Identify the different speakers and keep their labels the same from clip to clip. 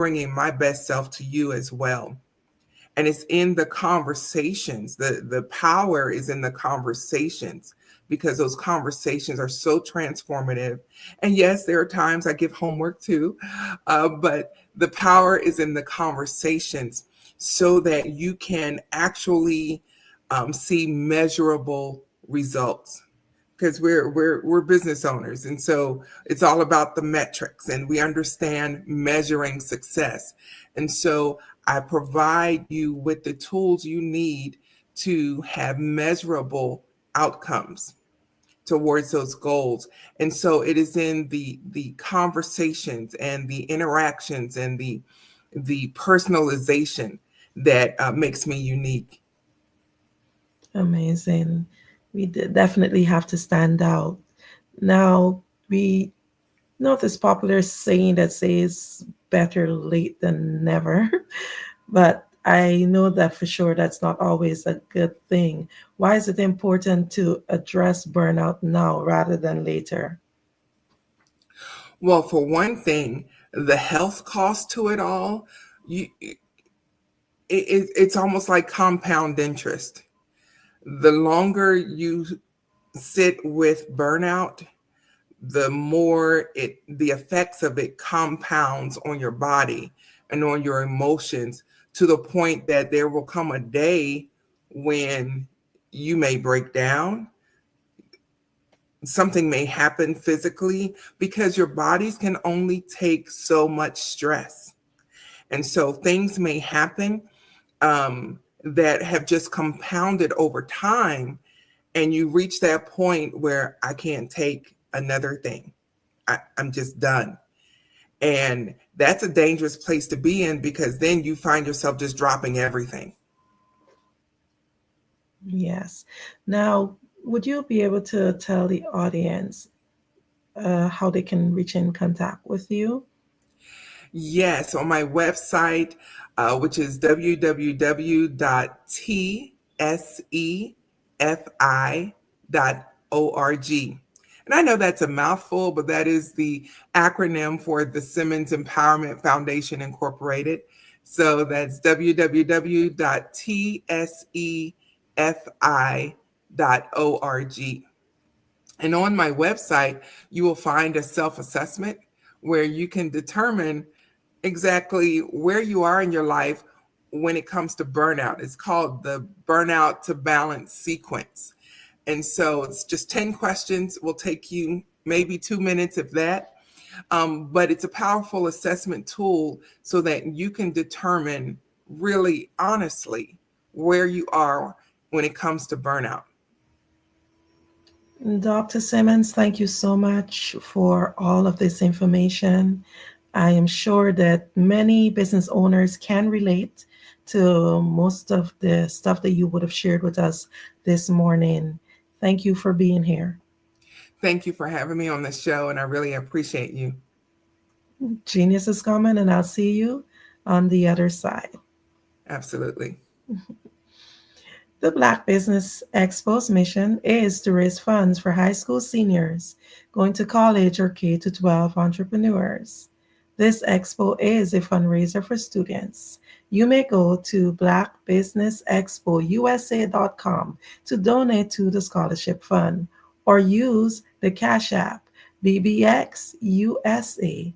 Speaker 1: bringing my best self to you as well. And it's in the conversations. The power is in the conversations, because those conversations are so transformative. And yes, there are times I give homework too, but the power is in the conversations, so that you can actually see measurable results. Because we're business owners, and so it's all about the metrics, and we understand measuring success. And so I provide you with the tools you need to have measurable outcomes towards those goals. And so it is in the conversations and the interactions and the personalization that makes me unique.
Speaker 2: Amazing. We definitely have to stand out. Now, we know this popular saying that says better late than never, but I know that for sure that's not always a good thing. Why is it important to address burnout now rather than later?
Speaker 1: Well, for one thing, the health cost to it all, it's almost like compound interest. The longer you sit with burnout, the more the effects of it compounds on your body and on your emotions, to the point that there will come a day when you may break down. Something may happen physically, because your bodies can only take so much stress. And so things may happen that have just compounded over time, and you reach that point where I can't take another thing. I'm just done. And that's a dangerous place to be in, because then you find yourself just dropping everything.
Speaker 2: Yes. Now, would you be able to tell the audience how they can reach in contact with you?
Speaker 1: Yes, on my website, which is www.tsefi.org. And I know that's a mouthful, but that is the acronym for the Simmons Empowerment Foundation Incorporated. So that's www.tsefi.org. And on my website, you will find a self assessment where you can determine exactly where you are in your life when it comes to burnout. It's called the Burnout to Balance sequence. And so it's just 10 questions. Will take you maybe 2 minutes, if that. But it's a powerful assessment tool, so that you can determine really honestly where you are when it comes to burnout.
Speaker 2: Dr. Simmons, thank you so much for all of this information. I am sure that many business owners can relate to most of the stuff that you would have shared with us this morning. Thank you for being here.
Speaker 1: Thank you for having me on the show, and I really appreciate you.
Speaker 2: Genius is coming, and I'll see you on the other side.
Speaker 1: Absolutely.
Speaker 2: The Black Business Expo's mission is to raise funds for high school seniors going to college or K to 12 entrepreneurs. This expo is a fundraiser for students. You may go to blackbusinessexpousa.com to donate to the scholarship fund, or use the Cash App BBXUSA.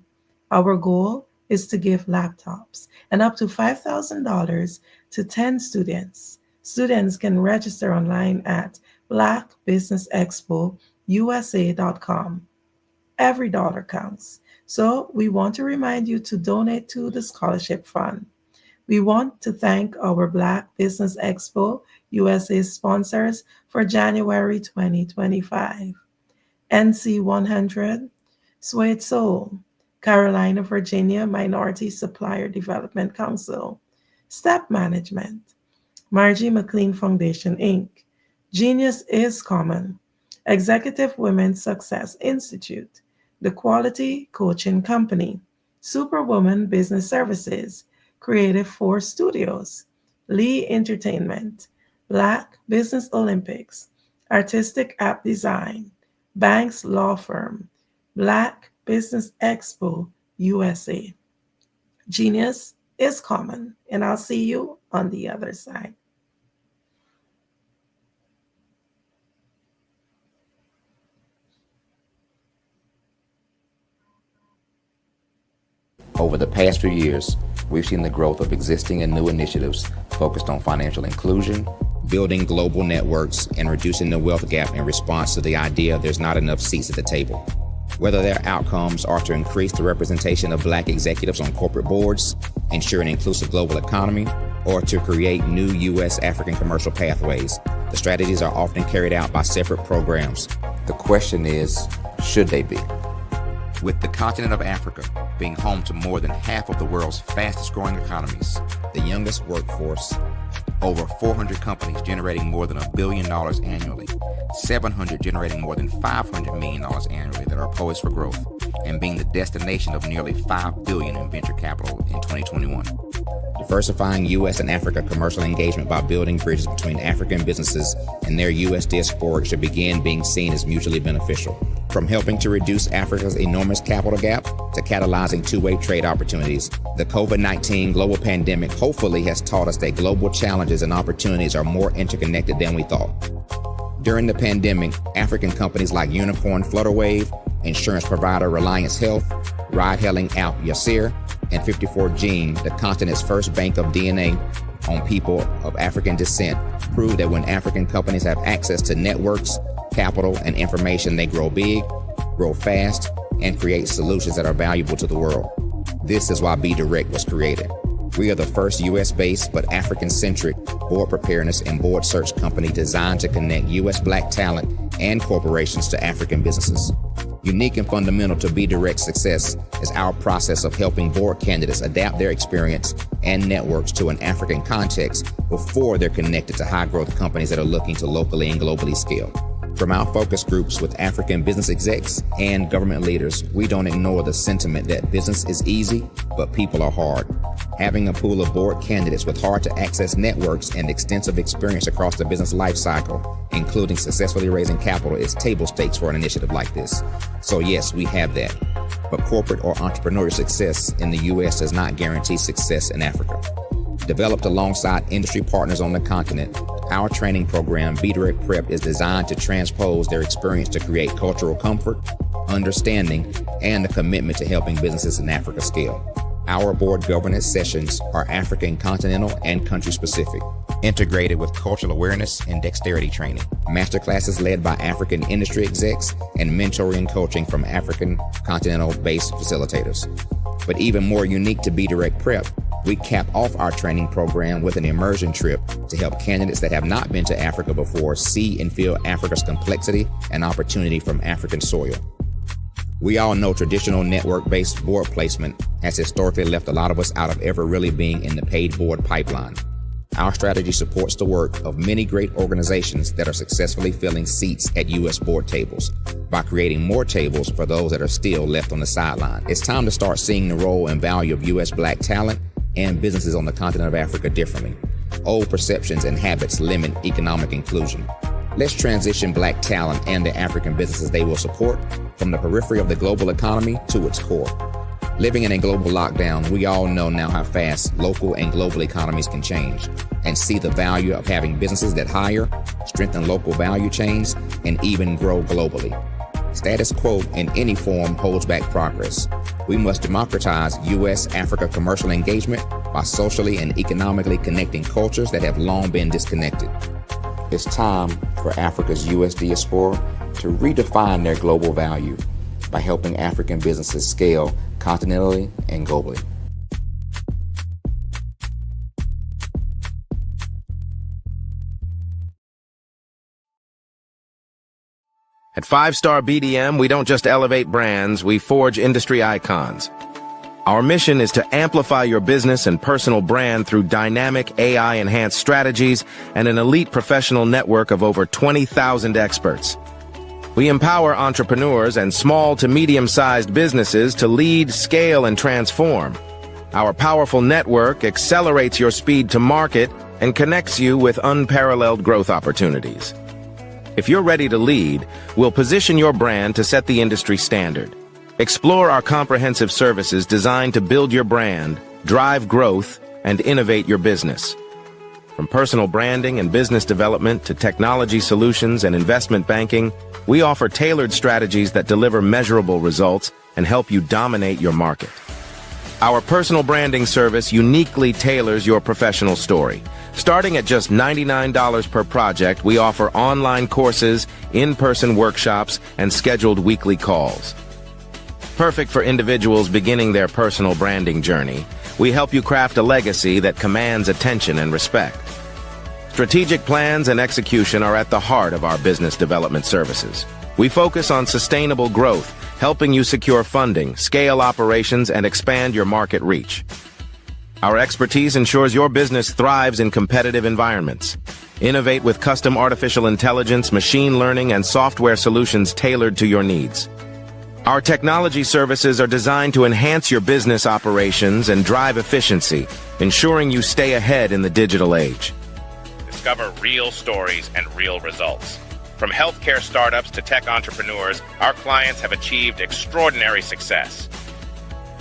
Speaker 2: Our goal is to give laptops and up to $5,000 to 10 students. Students can register online at blackbusinessexpousa.com. Every dollar counts. So we want to remind you to donate to the scholarship fund. We want to thank our Black Business Expo USA sponsors for January 2025. NC 100, Suede Soul, Carolina, Virginia Minority Supplier Development Council, Step Management, Margie McLean Foundation, Inc., Genius is Common, Executive Women's Success Institute, The Quality Coaching Company, Superwoman Business Services, Creative Force Studios, Lee Entertainment, Black Business Olympics, Artistic App Design, Banks Law Firm, Black Business Expo USA. Genius is common, and I'll see you on the other side.
Speaker 3: Over the past few years, we've seen the growth of existing and new initiatives focused on financial inclusion, building global networks, and reducing the wealth gap in response to the idea there's not enough seats at the table. Whether their outcomes are to increase the representation of Black executives on corporate boards, ensure an inclusive global economy, or to create new U.S. African commercial pathways, the strategies are often carried out by separate programs. The question is, should they be? With the continent of Africa being home to more than half of the world's fastest growing economies, the youngest workforce, over 400 companies generating more than $1 billion annually, 700 generating more than $500 million annually that are poised for growth, and being the destination of nearly $5 billion in venture capital in 2021. Diversifying U.S. and Africa commercial engagement by building bridges between African businesses and their U.S. diaspora should begin being seen as mutually beneficial. From helping to reduce Africa's enormous capital gap to catalyzing two-way trade opportunities, the COVID-19 global pandemic hopefully has taught us that global challenges and opportunities are more interconnected than we thought. During the pandemic, African companies like Unicorn Flutterwave, insurance provider Reliance Health, ride-hailing app Yasir, and 54Gene, the continent's first bank of DNA on people of African descent, proved that when African companies have access to networks, capital, and information, they grow big, grow fast, and create solutions that are valuable to the world. This is why Be Direct was created. We are the first U.S.-based but African-centric board preparedness and board search company designed to connect U.S. Black talent and corporations to African businesses. Unique and fundamental to Be Direct's success is our process of helping board candidates adapt their experience and networks to an African context before they're connected to high-growth companies that are looking to locally and globally scale. From our focus groups with African business execs and government leaders, we don't ignore the sentiment that business is easy, but people are hard. Having a pool of board candidates with hard-to-access networks and extensive experience across the business life cycle, including successfully raising capital, is table stakes for an initiative like this. So yes, we have that. But corporate or entrepreneurial success in the U.S. does not guarantee success in Africa. Developed alongside industry partners on the continent, our training program, Be Direct Prep, is designed to transpose their experience to create cultural comfort, understanding, and a commitment to helping businesses in Africa scale. Our board governance sessions are African, continental, and country-specific, integrated with cultural awareness and dexterity training, masterclasses led by African industry execs, and mentoring and coaching from African continental-based facilitators. But even more unique to Be Direct Prep, we cap off our training program with an immersion trip to help candidates that have not been to Africa before see and feel Africa's complexity and opportunity from African soil. We all know traditional network-based board placement has historically left a lot of us out of ever really being in the paid board pipeline. Our strategy supports the work of many great organizations that are successfully filling seats at U.S. board tables by creating more tables for those that are still left on the sideline. It's time to start seeing the role and value of U.S. Black talent and businesses on the continent of Africa differently. Old perceptions and habits limit economic inclusion. Let's transition Black talent and the African businesses they will support from the periphery of the global economy to its core. Living in a global lockdown, we all know now how fast local and global economies can change, and see the value of having businesses that hire, strengthen local value chains, and even grow globally. Status quo in any form holds back progress. We must democratize U.S.-Africa commercial engagement by socially and economically connecting cultures that have long been disconnected. It's time for Africa's U.S. diaspora to redefine their global value by helping African businesses scale continentally and globally.
Speaker 4: At 5-Star BDM, we don't just elevate brands, we forge industry icons. Our mission is to amplify your business and personal brand through dynamic AI-enhanced strategies and an elite professional network of over 20,000 experts. We empower entrepreneurs and small to medium-sized businesses to lead, scale, and transform. Our powerful network accelerates your speed to market and connects you with unparalleled growth opportunities. If you're ready to lead, we'll position your brand to set the industry standard. Explore our comprehensive services designed to build your brand, drive growth, and innovate your business. From personal branding and business development to technology solutions and investment banking, we offer tailored strategies that deliver measurable results and help you dominate your market. Our personal branding service uniquely tailors your professional story. Starting at just $99 per project, we offer online courses, in-person workshops, and scheduled weekly calls. Perfect for individuals beginning their personal branding journey, we help you craft a legacy that commands attention and respect. Strategic plans and execution are at the heart of our business development services. We focus on sustainable growth, helping you secure funding, scale operations, and expand your market reach. Our expertise ensures your business thrives in competitive environments. Innovate with custom artificial intelligence, machine learning, and software solutions tailored to your needs. Our technology services are designed to enhance your business operations and drive efficiency, ensuring you stay ahead in the digital age. Discover real stories and real results. From healthcare startups to tech entrepreneurs, our clients have achieved extraordinary success.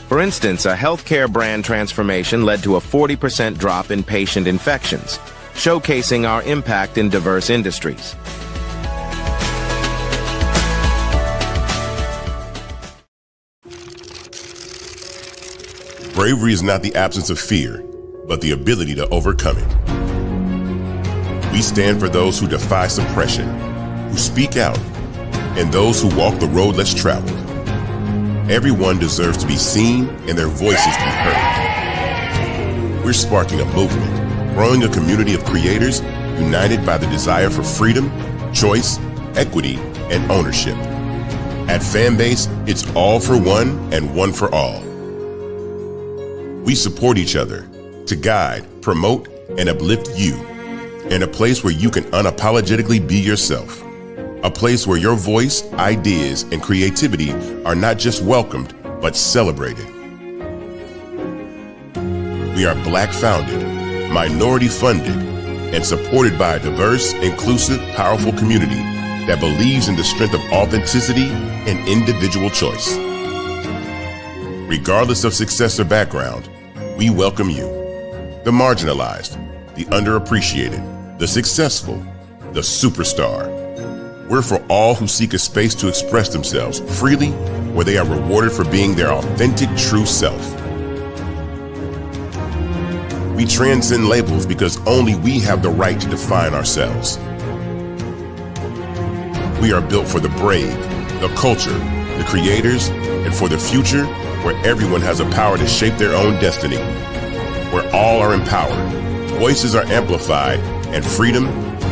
Speaker 4: For instance, a healthcare brand transformation led to a 40% drop in patient infections, showcasing our impact in diverse industries.
Speaker 5: Bravery is not the absence of fear, but the ability to overcome it. We stand for those who defy suppression, who speak out, and those who walk the road less traveled. Everyone deserves to be seen and their voices to be heard. We're sparking a movement, growing a community of creators united by the desire for freedom, choice, equity, and ownership. At Fanbase, it's all for one and one for all. We support each other to guide, promote, and uplift you in a place where you can unapologetically be yourself. A place where your voice, ideas, and creativity are not just welcomed, but celebrated. We are Black founded, minority funded, and supported by a diverse, inclusive, powerful community that believes in the strength of authenticity and individual choice. Regardless of success or background, we welcome you, the marginalized, the underappreciated, the successful, the superstar. We're for all who seek a space to express themselves freely, where they are rewarded for being their authentic, true self. We transcend labels because only we have the right to define ourselves. We are built for the brave, the culture, the creators, and for the future where everyone has a power to shape their own destiny, where all are empowered, voices are amplified, and freedom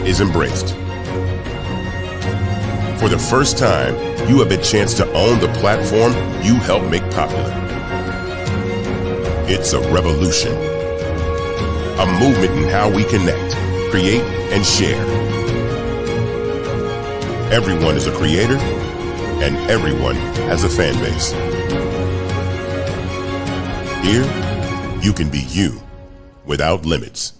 Speaker 5: is embraced. For the first time, you have a chance to own the platform you helped make popular. It's a revolution, a movement in how we connect, create, and share. Everyone is a creator, and everyone has a fan base. Here, you can be you without limits.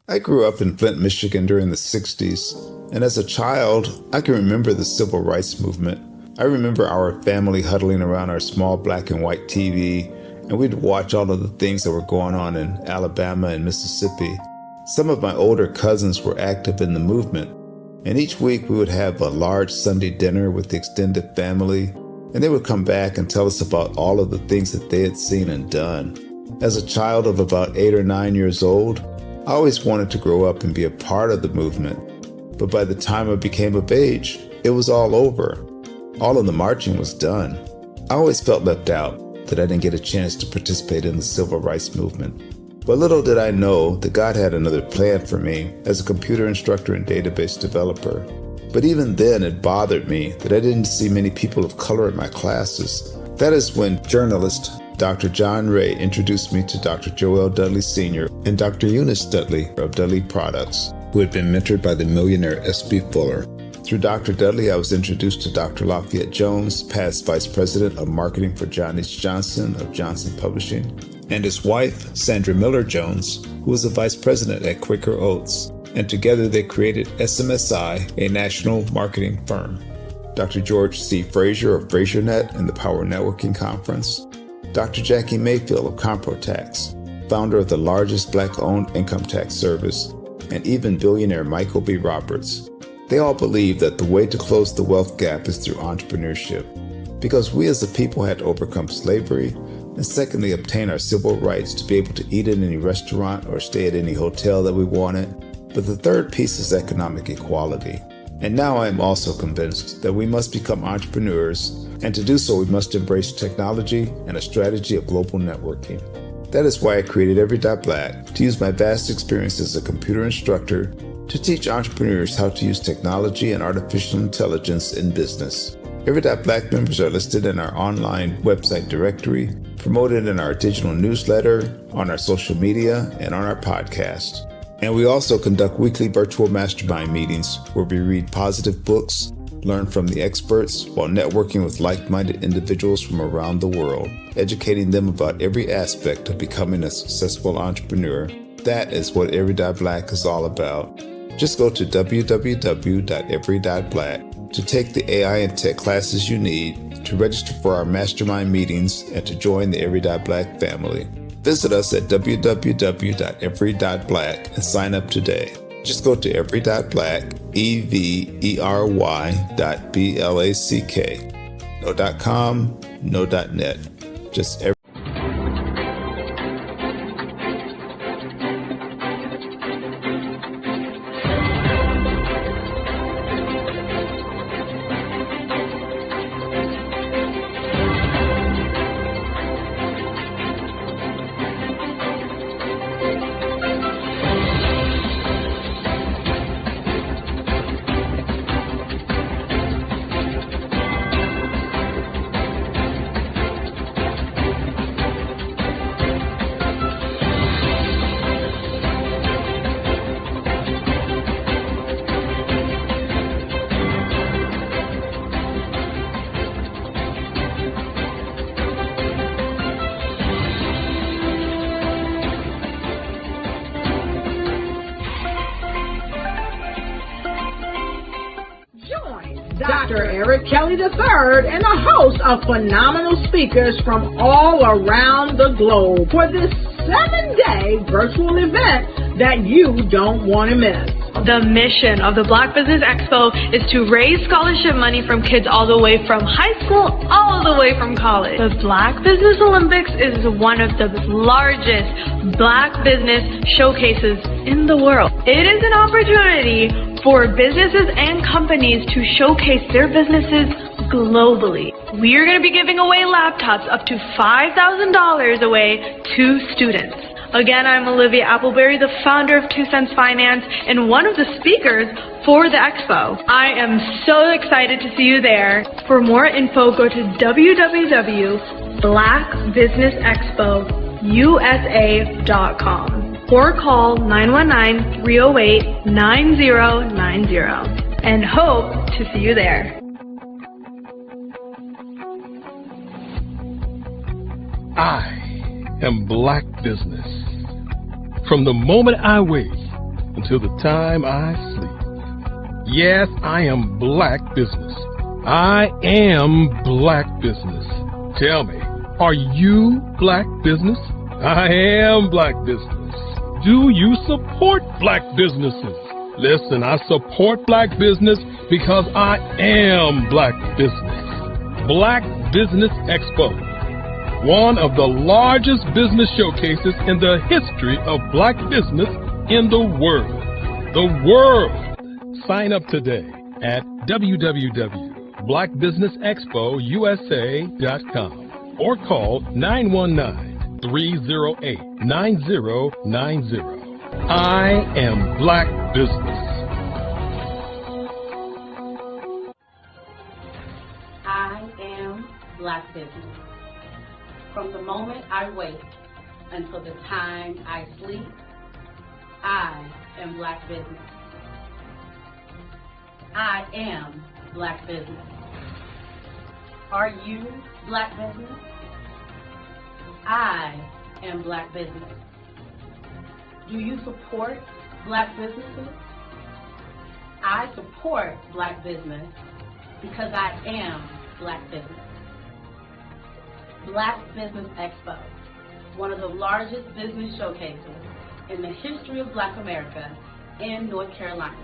Speaker 6: I grew up in Flint, Michigan during the 60s, and as a child, I can remember the civil rights movement. I remember our family huddling around our small black and white TV, and we'd watch all of the things that were going on in Alabama and Mississippi. Some of my older cousins were active in the movement, and each week we would have a large Sunday dinner with the extended family, and they would come back and tell us about all of the things that they had seen and done. As a child of about 8 or 9 years old, I always wanted to grow up and be a part of the movement, but by the time I became of age, it was all over. All of the marching was done. I always felt left out, that I didn't get a chance to participate in the civil rights movement. But little did I know that God had another plan for me as a computer instructor and database developer. But even then, it bothered me that I didn't see many people of color in my classes. That is when journalist Dr. John Ray introduced me to Dr. Joel Dudley Sr. and Dr. Eunice Dudley of Dudley Products, who had been mentored by the millionaire S.B. Fuller. Through Dr. Dudley, I was introduced to Dr. Lafayette Jones, past Vice President of Marketing for John H. Johnson of Johnson Publishing, and his wife, Sandra Miller Jones, who was a Vice President at Quaker Oats, and together they created SMSI, a national marketing firm. Dr. George C. Frazier of FrazierNet and the Power Networking Conference, Dr. Jackie Mayfield of ComproTax, founder of the largest Black-owned income tax service, and even billionaire Michael B. Roberts. They all believe that the way to close the wealth gap is through entrepreneurship, because we as a people had to overcome slavery, and secondly, obtain our civil rights to be able to eat at any restaurant or stay at any hotel that we wanted. But the third piece is economic equality. And now I am also convinced that we must become entrepreneurs, and to do so we must embrace technology and a strategy of global networking. That is why I created Every.Black, to use my vast experience as a computer instructor to teach entrepreneurs how to use technology and artificial intelligence in business. Every.Black members are listed in our online website directory, promoted in our digital newsletter, on our social media, and on our podcast. And we also conduct weekly virtual mastermind meetings where we read positive books, learn from the experts, while networking with like-minded individuals from around the world, educating them about every aspect of becoming a successful entrepreneur. That is what Every.Black is all about. Just go to www.every.black to take the AI and tech classes you need, to register for our mastermind meetings, and to join the Every.Black family. Visit us at www.every.black and sign up today. Just go to every.black, every.black. No .com, no .net. Just every.
Speaker 7: Dr. Eric Kelly III and a host of phenomenal speakers from all around the globe for this 7-day virtual event that you don't want to miss.
Speaker 8: The mission of the Black Business Expo is to raise scholarship money from kids all the way from high school all the way from college. The Black Business Olympics is one of the largest Black business showcases in the world. It is an opportunity for businesses and companies to showcase their businesses globally. We are going to be giving away laptops up to $5,000 away to students. Again, I'm Olivia Appleberry, the founder of 2 Cents Finance and one of the speakers for the expo. I am so excited to see you there. For more info, go to www.blackbusinessexpousa.com or call 919-308-9090 and hope to see you there.
Speaker 9: I am Black Business. From the moment I wake until the time I sleep. Yes, I am Black Business. I am Black Business. Tell me, are you Black Business? I am Black Business. Do you support Black businesses? Listen, I support Black business because I am Black Business. Black Business Expo, one of the largest business showcases in the history of Black business in the world. The world! Sign up today at www.blackbusinessexpousa.com or call 919-308-9090. I am Black Business.
Speaker 10: I am Black Business. From the moment I wake until the time I sleep, I am Black Business. I am Black business. Are you Black business? I am Black business. Do you support Black businesses? I support Black business because I am Black business. Black Business Expo, one of the largest business showcases in the history of Black America in North Carolina.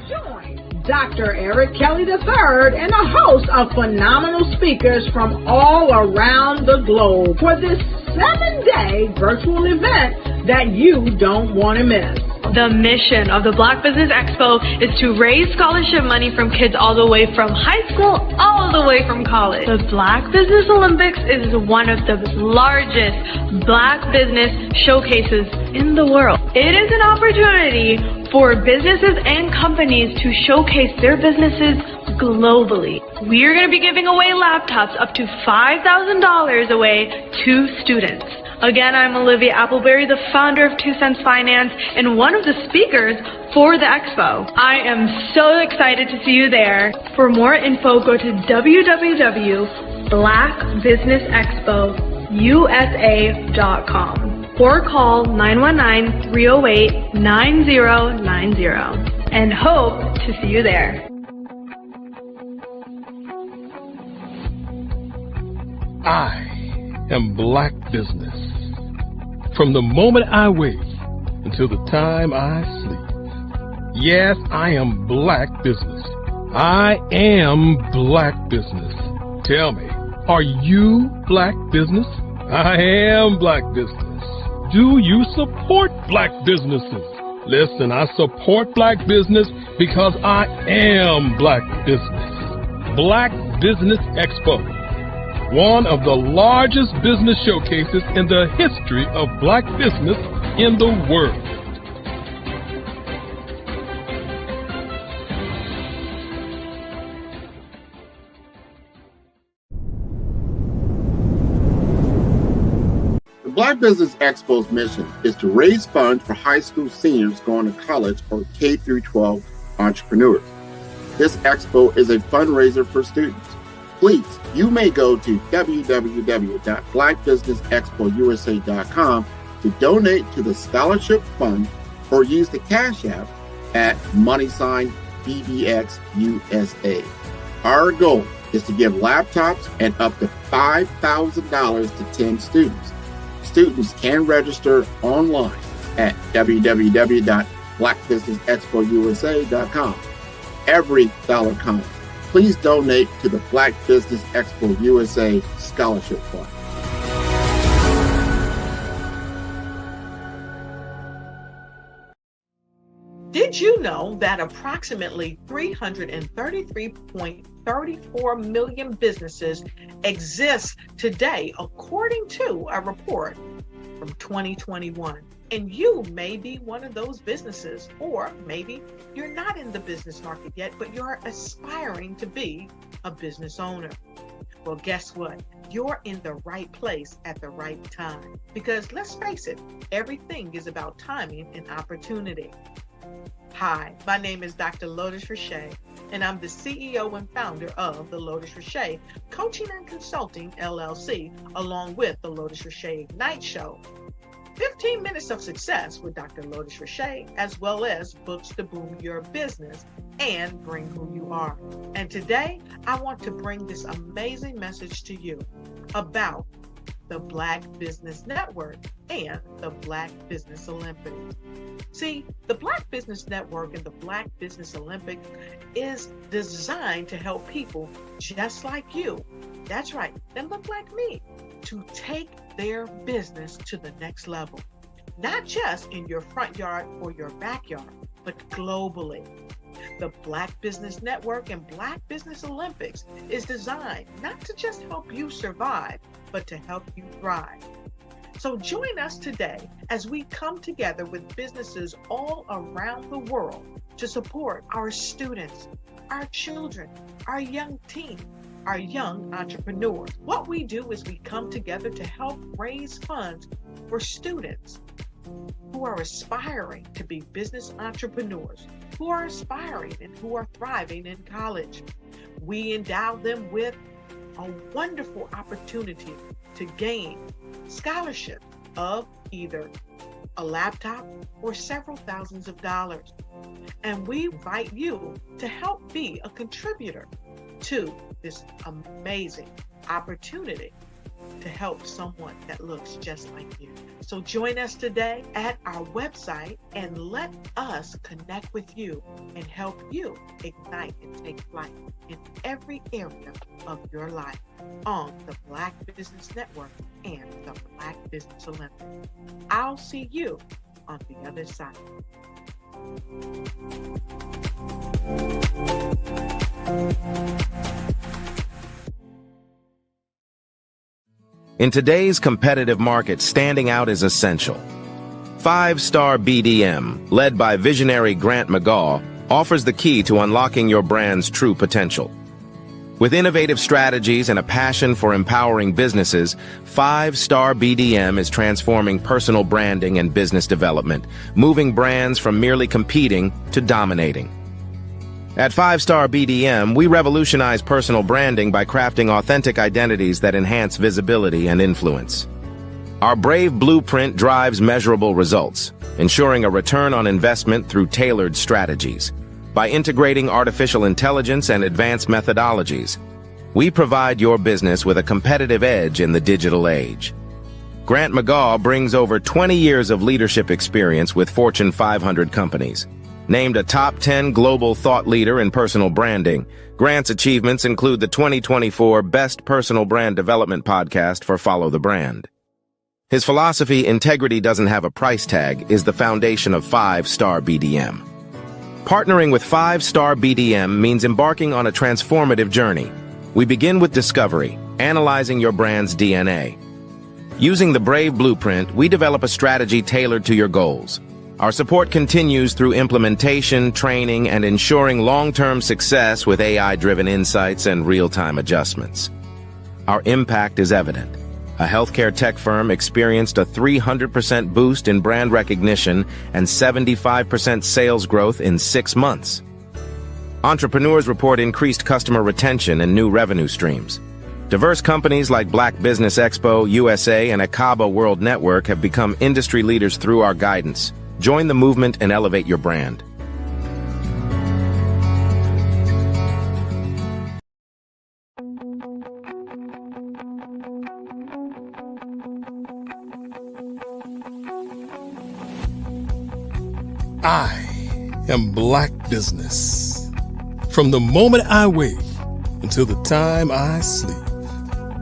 Speaker 7: Join Dr. Eric Kelly III and a host of phenomenal speakers from all around the globe for this 7-day virtual event that you don't want to miss.
Speaker 8: The mission of the Black Business Expo is to raise scholarship money from kids all the way from high school, all the way from college. The Black Business Olympics is one of the largest Black business showcases in the world. It is an opportunity for businesses and companies to showcase their businesses globally. We are going to be giving away laptops up to $5,000 away to students. Again, I'm Olivia Appleberry, the founder of 2 Cents Finance and one of the speakers for the expo. I am so excited to see you there. For more info, go to www.blackbusinessexpousa.com or call 919-308-9090 and hope to see you there.
Speaker 9: I am Black business. From the moment I wake until the time I sleep. Yes, I am Black business. I am Black business. Tell me, are you Black business? I am Black business. Do you support Black businesses? Listen, I support Black business because I am Black business. Black Business Expo, one of the largest business showcases in the history of Black business in the world.
Speaker 11: The Black Business Expo's mission is to raise funds for high school seniors going to college or K-12 entrepreneurs. This expo is a fundraiser for students. Please, you may go to www.blackbusinessexpousa.com to donate to the scholarship fund or use the Cash App at $BBXUSA. Our goal is to give laptops and up to $5,000 to 10 students. Students can register online at www.blackbusinessexpousa.com. Every dollar counts. Please donate to the Black Business Expo USA Scholarship Fund.
Speaker 2: Did you know that approximately 333.34 million businesses exist today, according to a report from 2021? And you may be one of those businesses, or maybe you're not in the business market yet, but you're aspiring to be a business owner. Well, guess what? You're in the right place at the right time. Because let's face it, everything is about timing and opportunity. Hi, my name is Dr. Lotus Richey, and I'm the CEO and founder of the Lotus Richey Coaching and Consulting LLC, along with the Lotus Richey Ignite Show. 15 minutes of success with Dr. Lotus Richey, as well as books to boom your business and bring who you are. And today, I want to bring this amazing message to you about the Black Business Network and the Black Business Olympics. See, the Black Business Network and the Black Business Olympics is designed to help people just like you, that's right, that look like me, to take their business to the next level. Not just in your front yard or your backyard, but globally. The Black Business Network and Black Business Olympics is designed not to just help you survive, but to help you thrive. So join us today as we come together with businesses all around the world to support our students, our children, our young teens, our young entrepreneurs. What we do is we come together to help raise funds for students
Speaker 12: who are aspiring to be business entrepreneurs, who are aspiring and who are thriving in college. We endow them with a wonderful opportunity to gain scholarship of either a laptop or several thousands of dollars. And we invite you to help be a contributor to this amazing opportunity to help someone that looks just like you. So join us today at our website and let us connect with you and help you ignite and take flight in every area of your life on the Black Business Network and the Black Business Olympics. I'll see you on the other side.
Speaker 4: In today's competitive market, standing out is essential. 5-Star BDM, led by visionary Grant McGaw, offers the key to unlocking your brand's true potential. With innovative strategies and a passion for empowering businesses, 5-Star BDM is transforming personal branding and business development, moving brands from merely competing to dominating. At 5-Star BDM, we revolutionize personal branding by crafting authentic identities that enhance visibility and influence. Our Brave Blueprint drives measurable results, ensuring a return on investment through tailored strategies. By integrating artificial intelligence and advanced methodologies, we provide your business with a competitive edge in the digital age. Grant McGaw brings over 20 years of leadership experience with Fortune 500 companies. Named a top 10 global thought leader in personal branding, Grant's achievements include the 2024 Best Personal Brand Development Podcast for Follow the Brand. His philosophy, integrity doesn't have a price tag, is the foundation of 5-Star BDM. Partnering with 5-Star BDM means embarking on a transformative journey. We begin with discovery, analyzing your brand's DNA. Using the Brave Blueprint, we develop a strategy tailored to your goals. Our support continues through implementation, training, and ensuring long-term success with AI-driven insights and real-time adjustments. Our impact is evident. A healthcare tech firm experienced a 300% boost in brand recognition and 75% sales growth in 6 months. Entrepreneurs report increased customer retention and new revenue streams. Diverse companies like Black Business Expo USA and Akaba World Network have become industry leaders through our guidance. Join the movement and elevate your brand.
Speaker 9: I am Black Business. From the moment I wake until the time I sleep.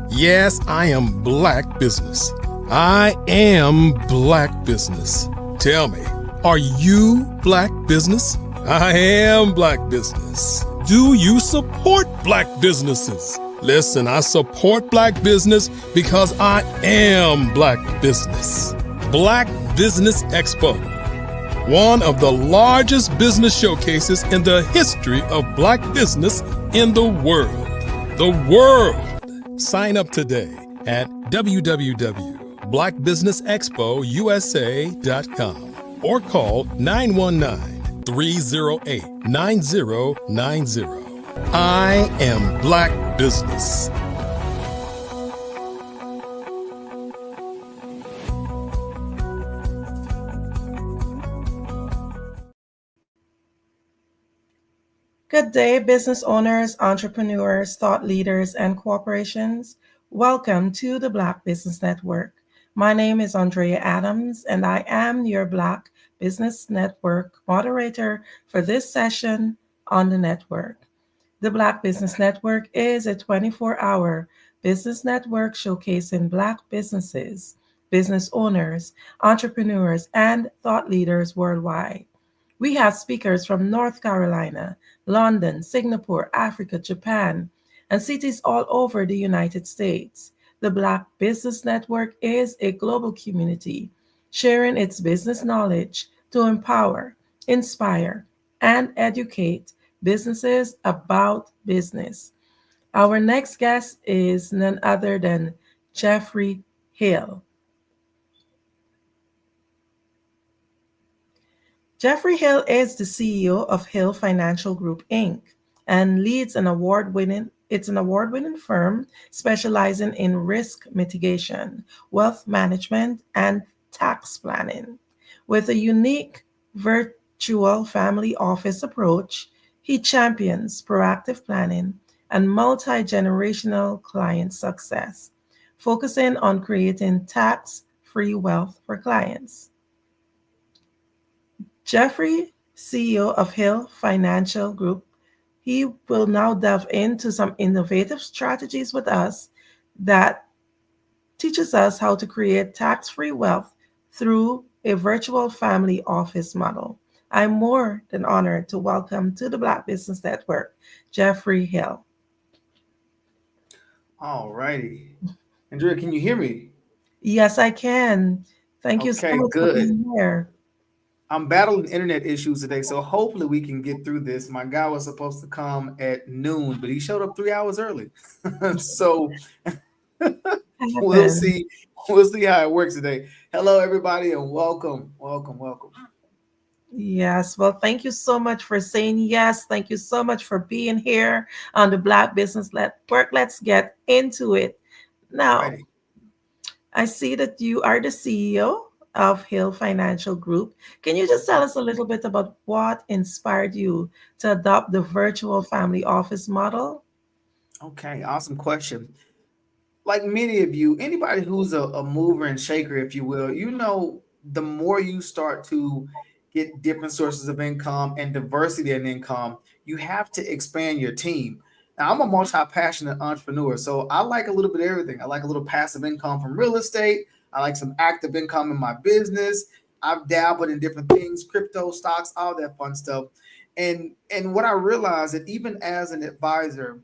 Speaker 9: Yes, I am Black Business. I am Black Business. Tell me, are you Black Business? I am Black Business. Do you support Black businesses? Listen, I support Black business because I am Black Business. Black Business Expo, one of the largest business showcases in the history of Black business in the world. The world! Sign up today at www.blackbusinessexpousa.com or call 919-308-9090. I am Black Business.
Speaker 2: Good day, business owners, entrepreneurs, thought leaders, and corporations. Welcome to the Black Business Network. My name is Andrea Adams, and I am your Black Business Network moderator for this session on the network. The Black Business Network is a 24-hour business network showcasing Black businesses, business owners, entrepreneurs, and thought leaders worldwide. We have speakers from North Carolina, London, Singapore, Africa, Japan, and cities all over the United States. The Black Business Network is a global community sharing its business knowledge to empower, inspire, and educate businesses about business. Our next guest is none other than Jeffrey Hill. Jeffrey Hill is the CEO of Hill Financial Group Inc. and leads an award-winning firm specializing in risk mitigation, wealth management, and tax planning. With a unique virtual family office approach, he champions proactive planning and multi-generational client success, focusing on creating tax-free wealth for clients. Jeffrey, CEO of Hill Financial Group, he will now delve into some innovative strategies with us that teaches us how to create tax-free wealth through a virtual family office model. I'm more than honored to welcome to the Black Business Network, Jeffrey Hill.
Speaker 13: All righty. Andrea, can you hear me?
Speaker 2: Yes, I can. Thank you so
Speaker 13: Okay,
Speaker 2: much for
Speaker 13: good.
Speaker 2: being here.
Speaker 13: I'm battling internet issues today, so hopefully we can get through this. My guy was supposed to come at noon, but he showed up 3 hours early. So we'll
Speaker 2: Happen.
Speaker 13: see. We'll see how it works today. Hello, everybody, and welcome, welcome, welcome.
Speaker 2: Yes, well, thank you so much for saying yes. Thank you so much for being here on the Black Business Network. Let's get into it.
Speaker 13: All
Speaker 2: Now,
Speaker 13: righty.
Speaker 2: I see that you are the CEO of Hill Financial Group. Can you just tell us a little bit about what inspired you to adopt the virtual family office model?
Speaker 13: Okay, awesome question. Like many of you, anybody who's a mover and shaker, if you will, the more you start to get different sources of income and diversity in income, you have to expand your team. Now, I'm a multi-passionate entrepreneur, so I like a little bit of everything. I like a little passive income from real estate. I like some active income in my business. I've dabbled in different things, crypto, stocks, all that fun stuff. And what I realized that even as an advisor,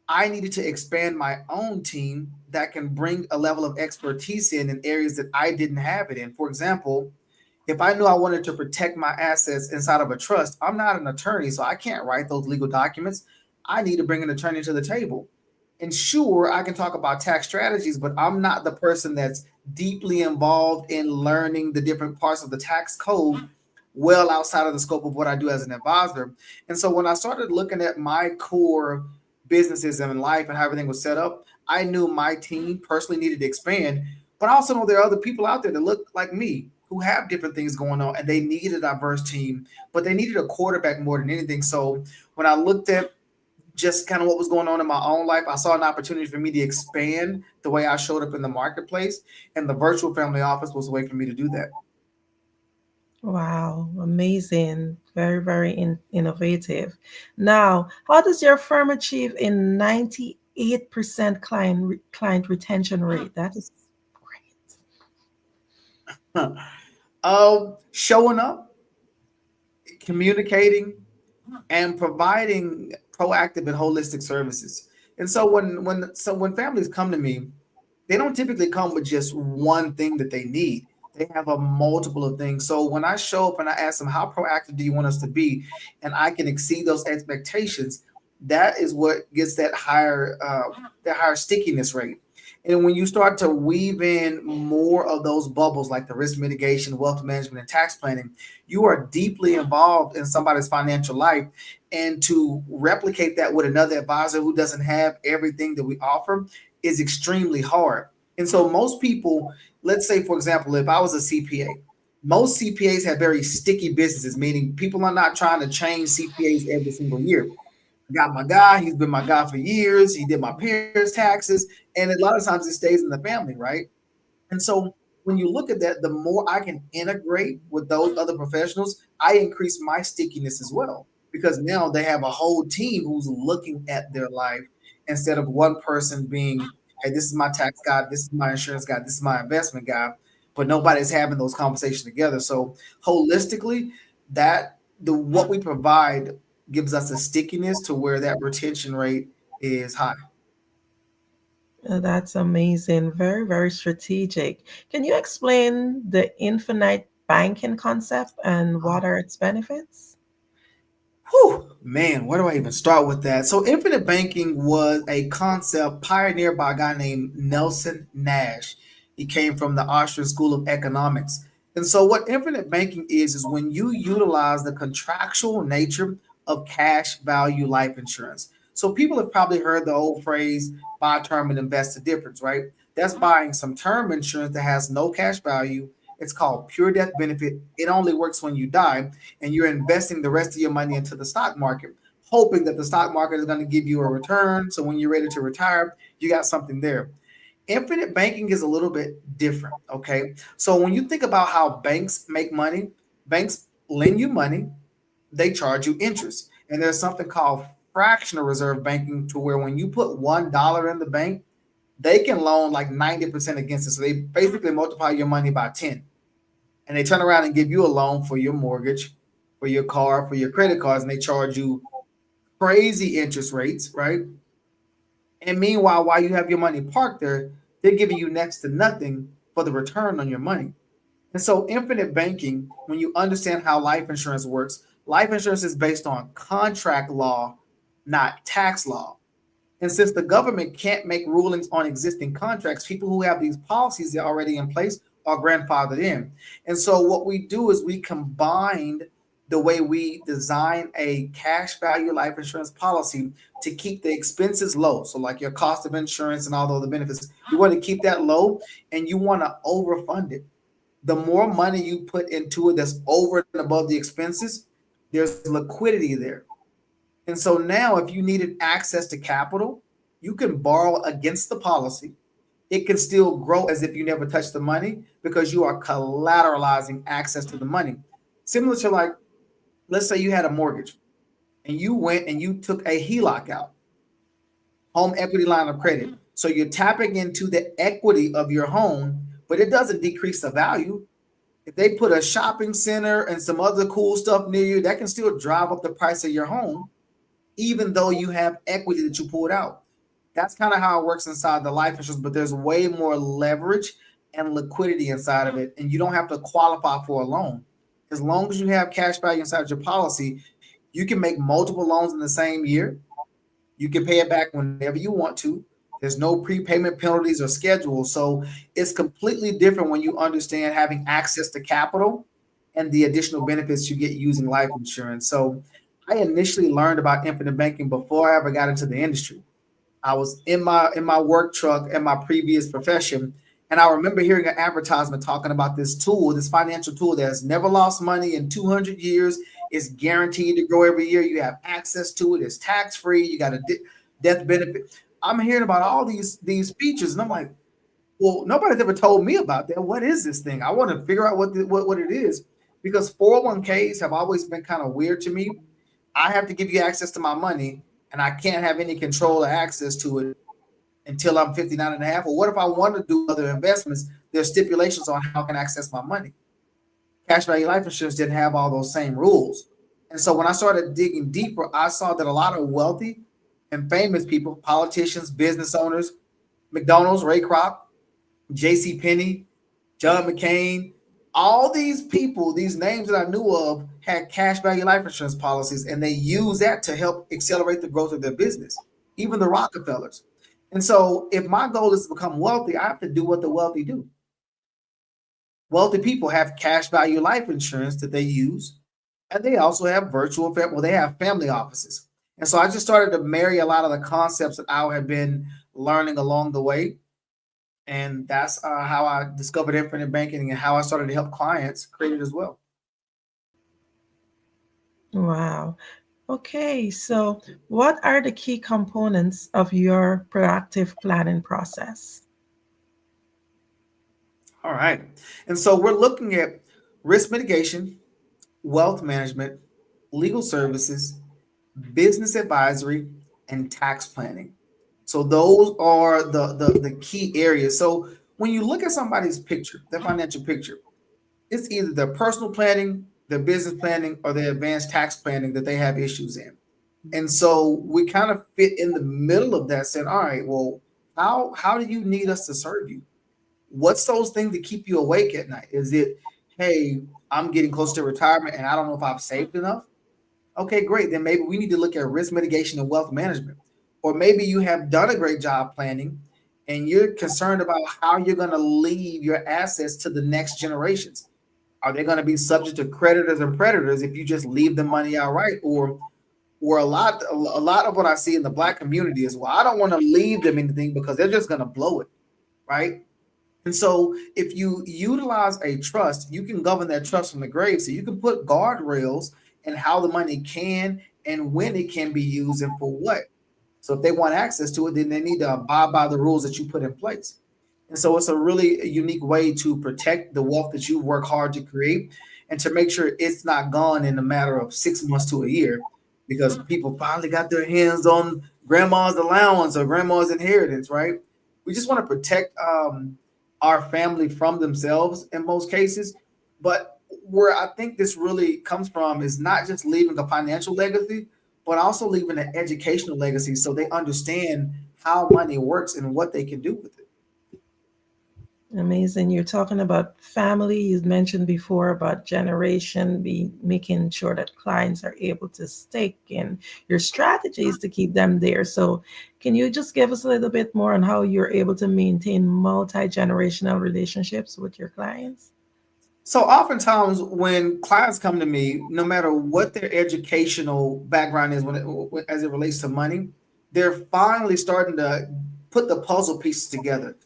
Speaker 13: I needed to expand my own team that can bring a level of expertise in areas that I didn't have it in. For example, if I knew I wanted to protect my assets inside of a trust, I'm not an attorney, so I can't write those legal documents. I need to bring an attorney to the table. And sure, I can talk about tax strategies, but I'm not the person that's deeply involved in learning the different parts of the tax code well outside of the scope of what I do as an advisor. And so when I started looking at my core businesses and in life and how everything was set up, I knew my team personally needed to expand, but I also know there are other people out there that look like me who have different things going on and they need a diverse team, but they needed a quarterback more than anything. So when I looked at just kind of what was going on in my own life, I saw an opportunity for me to expand the way I showed up in the marketplace, and the virtual family office was a way for me to do that.
Speaker 2: Wow, amazing. Very, very innovative. Now, how does your firm achieve a 98% client retention rate? That is great.
Speaker 13: Showing up, communicating, and providing proactive and holistic services. And so when families come to me, they don't typically come with just one thing that they need. They have a multiple of things. So when I show up and I ask them, how proactive do you want us to be? And I can exceed those expectations, that is what gets that higher stickiness rate. And when you start to weave in more of those bubbles, like the risk mitigation, wealth management, and tax planning, you are deeply involved in somebody's financial life. And to replicate that with another advisor who doesn't have everything that we offer is extremely hard. And so most people, let's say, for example, if I was a CPA, most CPAs have very sticky businesses, meaning people are not trying to change CPAs every single year. I got my guy, he's been my guy for years. He did my parents' taxes. And a lot of times it stays in the family, right? And so when you look at that, the more I can integrate with those other professionals, I increase my stickiness as well, because now they have a whole team who's looking at their life instead of one person being, hey, this is my tax guy, this is my insurance guy, this is my investment guy, but nobody's having those conversations together. So holistically, that the what we provide gives us a stickiness to where that retention rate is high.
Speaker 2: That's amazing. Very, very strategic. Can you explain the infinite banking concept and what are its benefits?
Speaker 13: Whew, man, where do I even start with that? So, infinite banking was a concept pioneered by a guy named Nelson Nash. He came from the Austrian School of Economics. And so, what infinite banking is when you utilize the contractual nature of cash value life insurance. So, people have probably heard the old phrase buy term and invest the difference, right? That's buying some term insurance that has no cash value. It's called pure death benefit. It only works when you die, and you're investing the rest of your money into the stock market, hoping that the stock market is going to give you a return. So, when you're ready to retire, you got something there. Infinite banking is a little bit different. Okay. So when you think about how banks make money, banks lend you money, they charge you interest. And there's something called fractional reserve banking to where when you put $1 in the bank, they can loan like 90% against it. So they basically multiply your money by 10. And they turn around and give you a loan for your mortgage, for your car, for your credit cards, and they charge you crazy interest rates, right? And meanwhile, while you have your money parked there, they're giving you next to nothing for the return on your money. And so, infinite banking, when you understand how life insurance is based on contract law, not tax law. And since the government can't make rulings on existing contracts, people who have these policies that are already in place are grandfathered in. And so, what we do is we combined the way we design a cash value life insurance policy to keep the expenses low. So, like your cost of insurance and all the other benefits, you want to keep that low and you want to overfund it. The more money you put into it that's over and above the expenses, there's liquidity there. And so now, if you needed access to capital, you can borrow against the policy. It can still grow as if you never touched the money because you are collateralizing access to the money. Similar to, like, let's say you had a mortgage and you went and you took a HELOC out, home equity line of credit. So you're tapping into the equity of your home, but it doesn't decrease the value. If they put a shopping center and some other cool stuff near you, that can still drive up the price of your home, even though you have equity that you pulled out. That's kind of how it works inside the life insurance, but there's way more leverage and liquidity inside of it. And you don't have to qualify for a loan. As long as you have cash value inside your policy, you can make multiple loans in the same year. You can pay it back whenever you want to. There's no prepayment penalties or schedules. So it's completely different when you understand having access to capital and the additional benefits you get using life insurance. So I initially learned about infinite banking before I ever got into the industry. I was in my work truck in my previous profession, and I remember hearing an advertisement talking about this tool, this financial tool that has never lost money in 200 years. It's guaranteed to grow every year. You have access to it. It's tax free. You got a death benefit. I'm hearing about all these features, and I'm like, well, nobody's ever told me about that. What is this thing? I want to figure out what it is, because 401ks have always been kind of weird to me. I have to give you access to my money, and I can't have any control or access to it until I'm 59 and a half. Or what if I want to do other investments? There's stipulations on how I can access my money. Cash value life insurance didn't have all those same rules. And so when I started digging deeper, I saw that a lot of wealthy and famous people, politicians, business owners, McDonald's, Ray Kroc, J.C. Penney, John McCain, all these people, these names that I knew of, had cash value life insurance policies, and they use that to help accelerate the growth of their business, even the Rockefellers. And so if my goal is to become wealthy, I have to do what the wealthy do. Wealthy people have cash value life insurance that they use, and they also have they have family offices. And so I just started to marry a lot of the concepts that I had been learning along the way. And that's how I discovered infinite banking and how I started to help clients create it as well.
Speaker 2: Wow. Okay, so what are the key components of your proactive planning process?
Speaker 13: All right. And so we're looking at risk mitigation, wealth management, legal services, business advisory, and tax planning. So those are the key areas. So when you look at somebody's picture, their financial picture, it's either their personal planning, their business planning, or their advanced tax planning that they have issues in. And so we kind of fit in the middle of that, saying, all right, well, how do you need us to serve you? What's those things that keep you awake at night? Is it, hey, I'm getting close to retirement and I don't know if I've saved enough? Okay, great. Then maybe we need to look at risk mitigation and wealth management. Or maybe you have done a great job planning and you're concerned about how you're going to leave your assets to the next generations. Are they going to be subject to creditors and predators if you just leave the money outright? Or a lot of what I see in the Black community is, well, I don't want to leave them anything because they're just going to blow it, right? And so if you utilize a trust, you can govern that trust from the grave. So you can put guardrails in how the money can and when it can be used and for what. So if they want access to it, then they need to abide by the rules that you put in place. And so it's a really unique way to protect the wealth that you work hard to create and to make sure it's not gone in a matter of 6 months to a year because people finally got their hands on grandma's allowance or grandma's inheritance, right? We just want to protect our family from themselves in most cases. But where I think this really comes from is not just leaving a financial legacy, but also leaving an educational legacy so they understand how money works and what they can do with it.
Speaker 2: Amazing. You're talking about family. You mentioned before about generation, be making sure that clients are able to stick and your strategies to keep them there. So can you just give us a little bit more on how you're able to maintain multi-generational relationships with your clients?
Speaker 13: So oftentimes when clients come to me, no matter what their educational background is as it relates to money, they're finally starting to put the puzzle pieces together.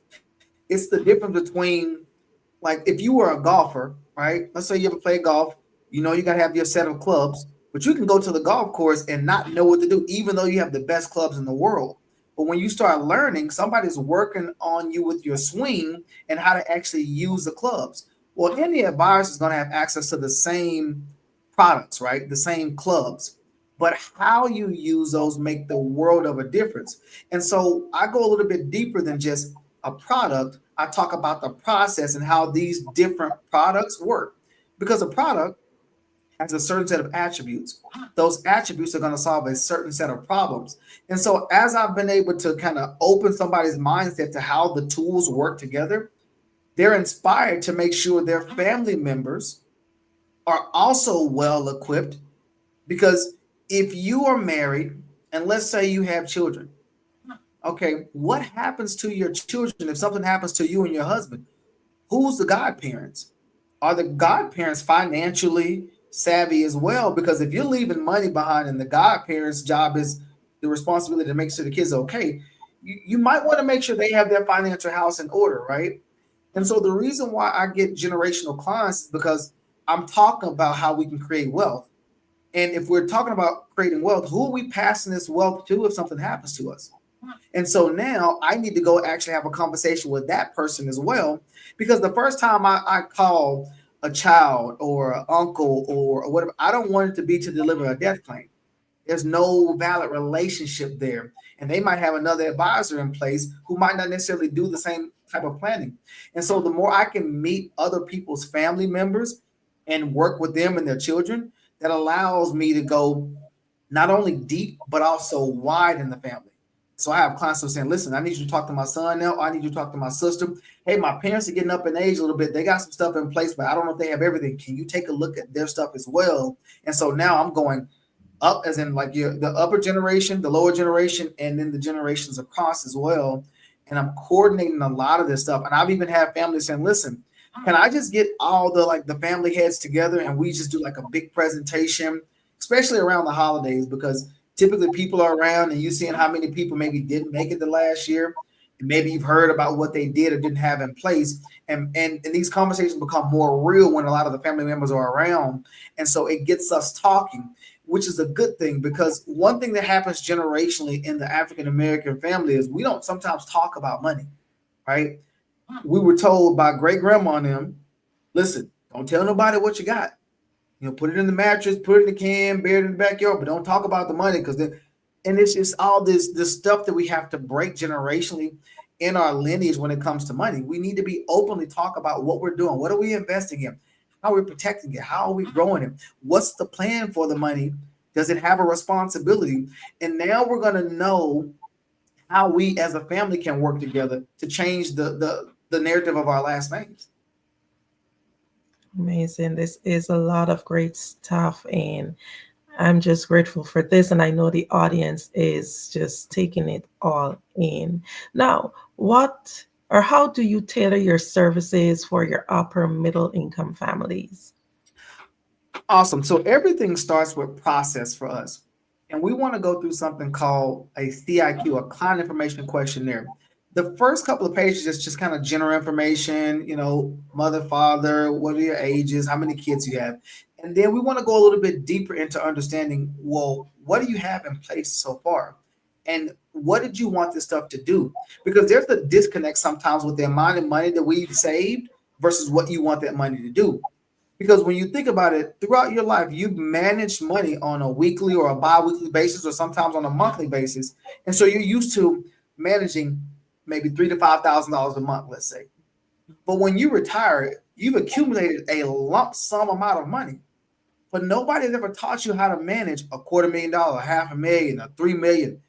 Speaker 13: It's the difference between, like, if you were a golfer, right? Let's say you ever play golf, you got to have your set of clubs, but you can go to the golf course and not know what to do, even though you have the best clubs in the world. But when you start learning, somebody's working on you with your swing and how to actually use the clubs. Well, any advisor is going to have access to the same products, right? The same clubs. But how you use those make the world of a difference. And so I go a little bit deeper than just a product. I talk about the process and how these different products work. Because a product has a certain set of attributes. Those attributes are going to solve a certain set of problems. And so as I've been able to kind of open somebody's mindset to how the tools work together, they're inspired to make sure their family members are also well equipped. Because if you are married, and let's say you have children, okay, what happens to your children if something happens to you and your husband? Who's the godparents? Are the godparents financially savvy as well? Because if you're leaving money behind and the godparents' job is the responsibility to make sure the kids are okay, you might want to make sure they have their financial house in order, right? And so the reason why I get generational clients is because I'm talking about how we can create wealth. And if we're talking about creating wealth, who are we passing this wealth to if something happens to us? And so now I need to go actually have a conversation with that person as well, because the first time I call a child or an uncle or whatever, I don't want it to be to deliver a death claim. There's no valid relationship there. And they might have another advisor in place who might not necessarily do the same type of planning. And so the more I can meet other people's family members and work with them and their children, that allows me to go not only deep, but also wide in the family. So I have clients who are saying, listen, I need you to talk to my son now. I need you to talk to my sister. Hey, my parents are getting up in age a little bit. They got some stuff in place, but I don't know if they have everything. Can you take a look at their stuff as well? And so now I'm going up, as in like the upper generation, the lower generation, and then the generations across as well. And I'm coordinating a lot of this stuff. And I've even had families saying, listen, can I just get all the family heads together and we just do like a big presentation, especially around the holidays, because typically people are around and you're seeing how many people maybe didn't make it the last year. And maybe you've heard about what they did or didn't have in place. And these conversations become more real when a lot of the family members are around. And so it gets us talking, which is a good thing, because one thing that happens generationally in the African-American family is we don't sometimes talk about money, right? We were told by great grandma and them, listen, don't tell nobody what you got. Put it in the mattress, put it in the can, bury it in the backyard, but don't talk about the money, because and it's just all this stuff that we have to break generationally in our lineage when it comes to money. We need to be openly talk about what we're doing. What are we investing in? How are we protecting it? How are we growing it? What's the plan for the money? Does it have a responsibility? And now we're going to know how we as a family can work together to change the narrative of our last names.
Speaker 2: Amazing. This is a lot of great stuff, and I'm just grateful for this. And I know the audience is just taking it all in. Now, what Or how do you tailor your services for your upper middle income families?
Speaker 13: Awesome. So everything starts with process for us. And we want to go through something called a CIQ, a client information questionnaire. The first couple of pages is just kind of general information, mother, father, what are your ages, how many kids you have. And then we want to go a little bit deeper into understanding, well, what do you have in place so far? And what did you want this stuff to do? Because there's a disconnect sometimes with the amount of money that we've saved versus what you want that money to do. Because when you think about it, throughout your life, you've managed money on a weekly or a bi-weekly basis, or sometimes on a monthly basis. And so you're used to managing maybe $3,000 to $5,000 a month, let's say. But when you retire, you've accumulated a lump sum amount of money. But nobody's ever taught you how to manage $250,000, $500,000, or $3 million.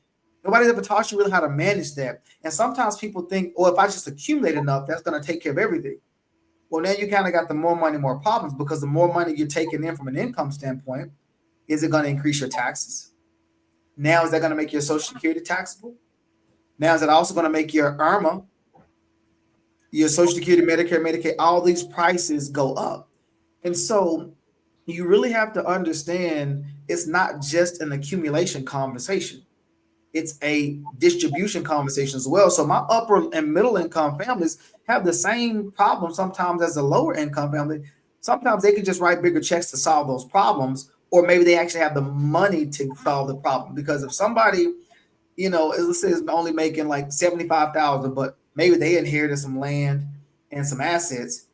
Speaker 13: Nobody's ever taught you really how to manage that. And sometimes people think, oh, if I just accumulate enough, that's going to take care of everything. Well, now you kind of got the more money, more problems, because the more money you're taking in from an income standpoint, is it going to increase your taxes? Now, is that going to make your Social Security taxable? Now, is it also going to make your IRMA, your Social Security, Medicare, Medicaid, all these prices go up? And so you really have to understand it's not just an accumulation conversation. It's a distribution conversation as well. So my upper and middle income families have the same problem sometimes as a lower income family. Sometimes they can just write bigger checks to solve those problems, or maybe they actually have the money to solve the problem. Because if somebody, let's say is only making like 75,000, but maybe they inherited some land and some assets,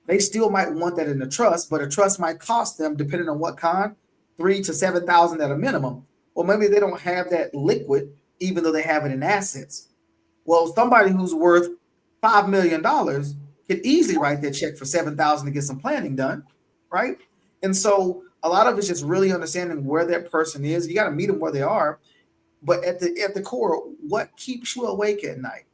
Speaker 13: they still might want that in a trust, but a trust might cost them, depending on what kind, 3,000 to 7,000 at a minimum. Or maybe they don't have that liquid, even though they have it in assets. Well, somebody who's worth $5 million could easily write that check for 7,000 to get some planning done, right? And so a lot of it's just really understanding where that person is. You got to meet them where they are, but at the core, what keeps you awake at night?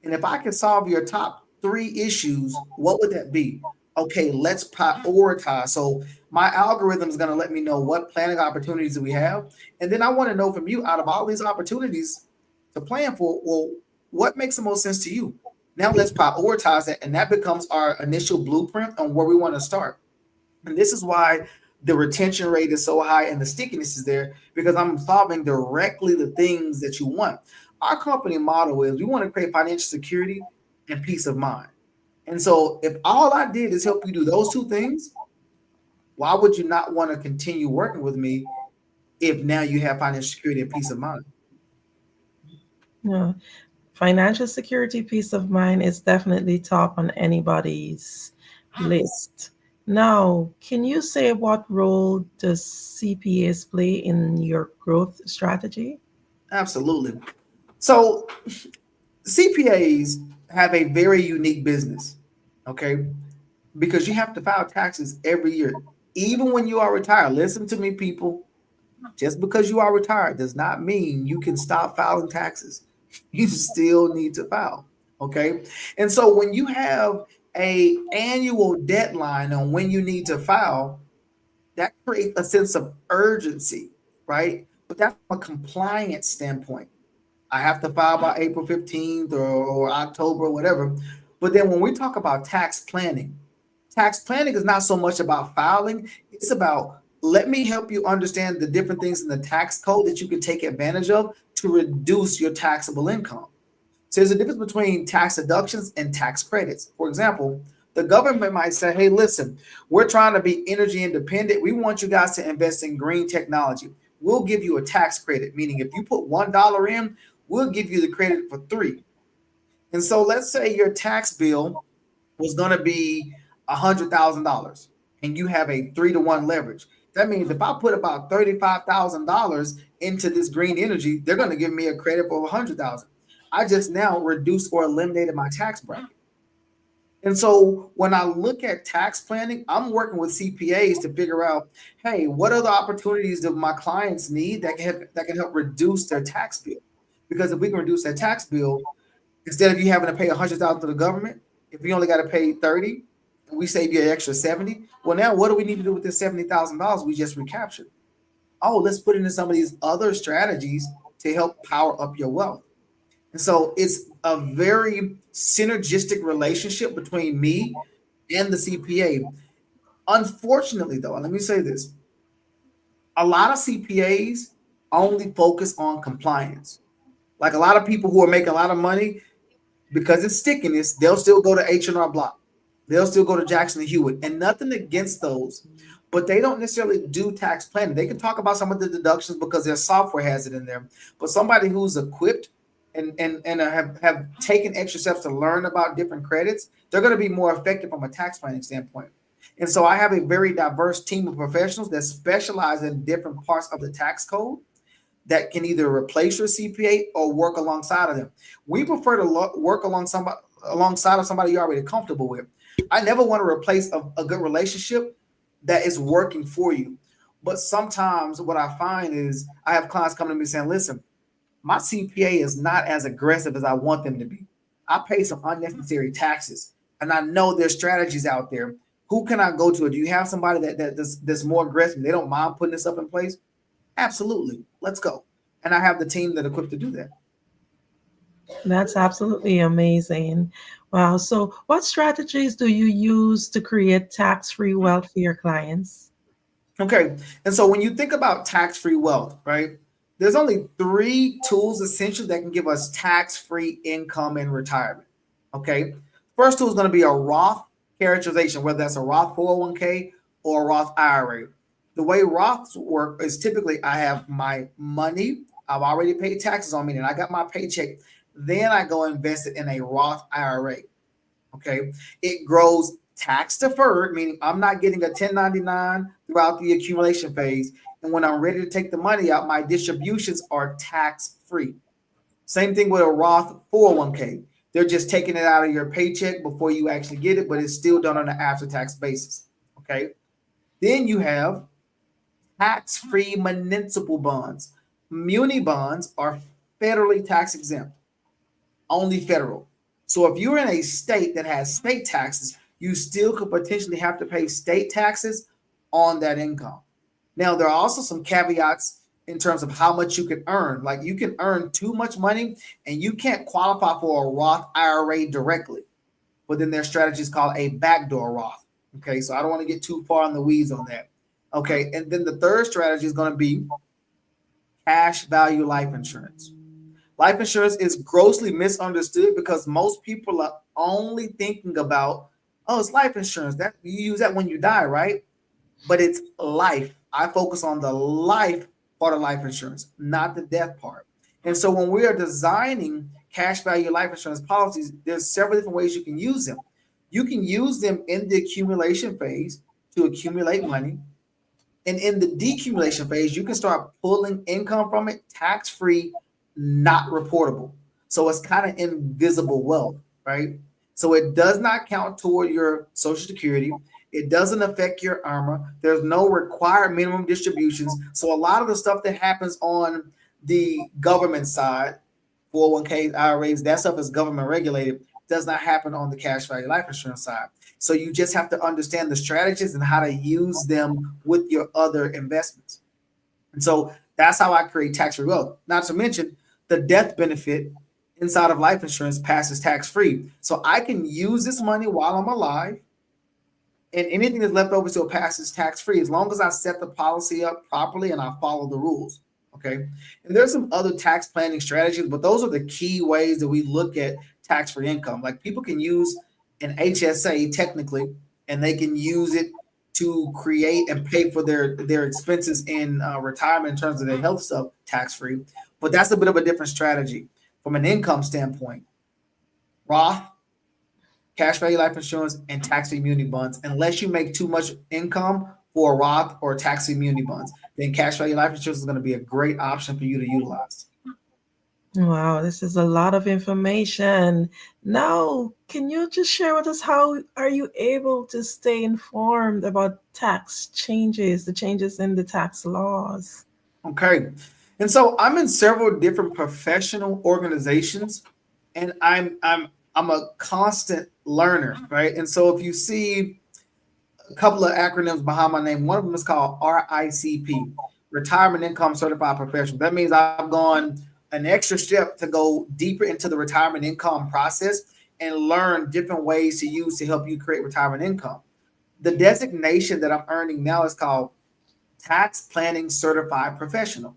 Speaker 13: And if I can solve your top 3 issues, what would that be? Okay, let's prioritize. So my algorithm is going to let me know what planning opportunities do we have. And then I want to know from you, out of all these opportunities to plan for, well, what makes the most sense to you? Now let's prioritize that. And that becomes our initial blueprint on where we want to start. And this is why the retention rate is so high and the stickiness is there, because I'm solving directly the things that you want. Our company motto is we want to create financial security and peace of mind. And so if all I did is help you do those 2 things, why would you not want to continue working with me if now you have financial security and peace of mind?
Speaker 2: Yeah. Financial security, peace of mind is definitely top on anybody's list. Now, can you say what role does CPAs play in your growth strategy?
Speaker 13: Absolutely. So CPAs have a very unique business, okay? Because you have to file taxes every year, even when you are retired. Listen to me, people. Just because you are retired does not mean you can stop filing taxes. You still need to file, okay? And so when you have a annual deadline on when you need to file, that creates a sense of urgency, right? But that's from a compliance standpoint. I have to file by April 15th or October or whatever. But then when we talk about tax planning is not so much about filing. It's about, let me help you understand the different things in the tax code that you can take advantage of to reduce your taxable income. So there's a difference between tax deductions and tax credits. For example, the government might say, hey, listen, we're trying to be energy independent. We want you guys to invest in green technology. We'll give you a tax credit, meaning if you put $1 in, we'll give you the credit for 3. And so let's say your tax bill was going to be $100,000 and you have a 3-to-1 leverage. That means if I put about $35,000 into this green energy, they're going to give me a credit for $100,000. I just now reduced or eliminated my tax bracket. And so when I look at tax planning, I'm working with CPAs to figure out, hey, what other opportunities do my clients need that can help reduce their tax bill? Because if we can reduce that tax bill, instead of you having to pay $100,000 to the government, if you only got to pay 30, and we save you an extra 70, well, now what do we need to do with this $70,000 we just recaptured? Oh, let's put into some of these other strategies to help power up your wealth. And so it's a very synergistic relationship between me and the CPA. Unfortunately, though, and let me say this, a lot of CPAs only focus on compliance. Like a lot of people who are making a lot of money, because it's stickiness, they'll still go to H&R Block. They'll still go to Jackson and Hewitt, and nothing against those, but they don't necessarily do tax planning. They can talk about some of the deductions because their software has it in there. But somebody who's equipped and have taken extra steps to learn about different credits, they're going to be more effective from a tax planning standpoint. And so I have a very diverse team of professionals that specialize in different parts of the tax code that can either replace your CPA or work alongside of them. We prefer to work alongside of somebody you're already comfortable with. I never want to replace a good relationship that is working for you. But sometimes what I find is I have clients coming to me saying, listen, my CPA is not as aggressive as I want them to be. I pay some unnecessary taxes, and I know there's strategies out there. Who can I go to? Do you have somebody that's more aggressive? They don't mind putting this up in place? Absolutely. Let's go. And I have the team that are equipped to do that.
Speaker 2: That's absolutely amazing. Wow. So, what strategies do you use to create tax free wealth for your clients?
Speaker 13: Okay. And so when you think about tax-free wealth, right, there's only 3 tools essentially that can give us tax-free income in retirement. Okay. First tool is going to be a Roth characterization, whether that's a Roth 401k or a Roth IRA. The way Roths work is typically I have my money, I've already paid taxes on me, and I got my paycheck. Then I go invest it in a Roth IRA. Okay. It grows tax deferred, meaning I'm not getting a 1099 throughout the accumulation phase. And when I'm ready to take the money out, my distributions are tax free. Same thing with a Roth 401k. They're just taking it out of your paycheck before you actually get it, but it's still done on an after tax basis. Okay. Then you have tax free municipal bonds. Muni bonds are federally tax exempt, only federal. So if you're in a state that has state taxes, you still could potentially have to pay state taxes on that income. Now, there are also some caveats in terms of how much you can earn. Like you can earn too much money and you can't qualify for a Roth IRA directly. But then their strategy is called a backdoor Roth. Okay, so I don't want to get too far in the weeds on that. Okay, and then the third strategy is going to be cash value life insurance. Life insurance is grossly misunderstood because most people are only thinking about, oh, it's life insurance. That you use that when you die, right? But it's life. I focus on the life part of life insurance, not the death part. And so when we are designing cash value life insurance policies, there's several different ways you can use them. You can use them in the accumulation phase to accumulate money. And in the decumulation phase, you can start pulling income from it tax-free, not reportable. So it's kind of invisible wealth, right? So it does not count toward your Social Security. It doesn't affect your IRMA. There's no required minimum distributions. So a lot of the stuff that happens on the government side, 401k, IRAs, that stuff is government regulated, does not happen on the cash value life insurance side. So you just have to understand the strategies and how to use them with your other investments. And so that's how I create tax-free wealth. Not to mention the death benefit inside of life insurance passes tax-free. So I can use this money while I'm alive, and anything that's left over still passes tax-free as long as I set the policy up properly and I follow the rules. Okay. And there's some other tax planning strategies, but those are the key ways that we look at tax-free income. Like people can use an HSA technically, and they can use it to create and pay for their expenses in retirement in terms of their health stuff tax-free. But that's a bit of a different strategy from an income standpoint. Roth, cash value life insurance, and tax-free muni bonds. Unless you make too much income for a Roth or tax-free muni bonds, then cash value life insurance is going to be a great option for you to utilize.
Speaker 2: Wow, this is a lot of information. Now, can you just share with us how are you able to stay informed about tax changes, the changes in the tax laws?
Speaker 13: Okay. And so I'm in several different professional organizations, and I'm a constant learner, right? And so if you see a couple of acronyms behind my name, one of them is called RICP, Retirement Income Certified Professional. That means I've gone an extra step to go deeper into the retirement income process and learn different ways to use to help you create retirement income. The designation that I'm earning now is called Tax Planning Certified Professional.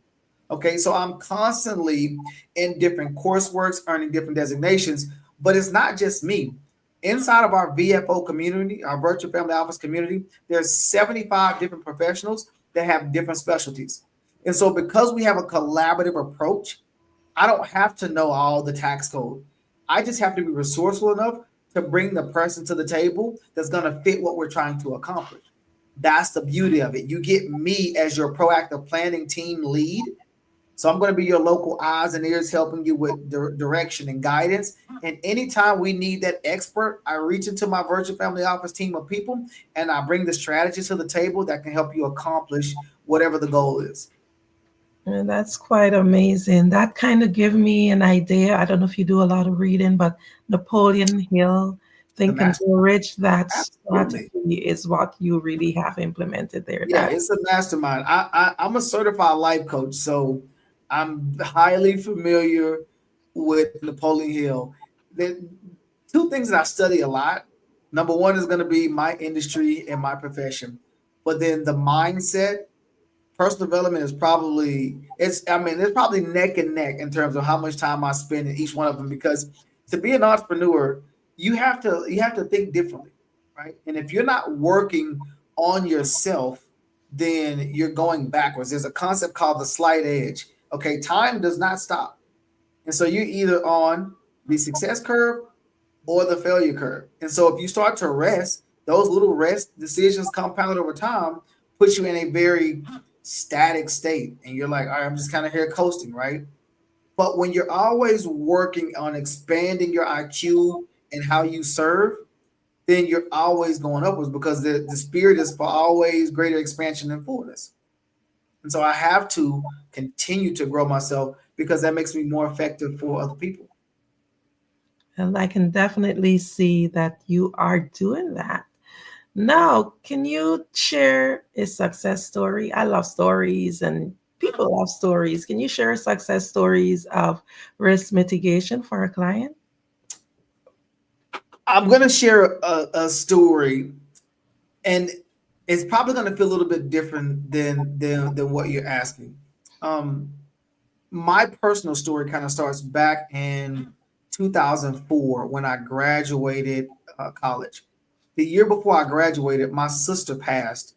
Speaker 13: Okay, so I'm constantly in different courseworks, earning different designations, but it's not just me. Inside of our VFO community, our virtual family office community, there's 75 different professionals that have different specialties. And so because we have a collaborative approach, I don't have to know all the tax code. I just have to be resourceful enough to bring the person to the table that's going to fit what we're trying to accomplish. That's the beauty of it. You get me as your proactive planning team lead. So I'm going to be your local eyes and ears, helping you with direction and guidance. And anytime we need that expert, I reach into my virtual family office team of people and I bring the strategy to the table that can help you accomplish whatever the goal is.
Speaker 2: And that's quite amazing. That kind of give me an idea. I don't know if you do a lot of reading, but Napoleon Hill, Think and Grow Rich, that strategy is what you really have implemented there.
Speaker 13: Yeah, it's a mastermind. I'm a certified life coach, so I'm highly familiar with Napoleon Hill. The two things that I study a lot. Number one is going to be my industry and my profession, but then the mindset. Personal development is probably it's probably neck and neck in terms of how much time I spend in each one of them, because to be an entrepreneur, you have to think differently, right? And if you're not working on yourself, then you're going backwards. There's a concept called the slight edge. Okay, time does not stop. And so you're either on the success curve or the failure curve. And so if you start to rest, those little rest decisions compound over time, put you in a very static state, and you're like, all right, I'm just kind of here coasting, right? But when you're always working on expanding your IQ and how you serve, then you're always going upwards, because the spirit is for always greater expansion and fullness. And so I have to continue to grow myself, because that makes me more effective for other people.
Speaker 2: And I can definitely see that you are doing that. Now, can you share a success story? I love stories and people love stories. Can you share success stories of risk mitigation for a client?
Speaker 13: I'm going to share a story, and it's probably going to feel a little bit different than what you're asking. My personal story kind of starts back in 2004 when I graduated college. The year before I graduated, my sister passed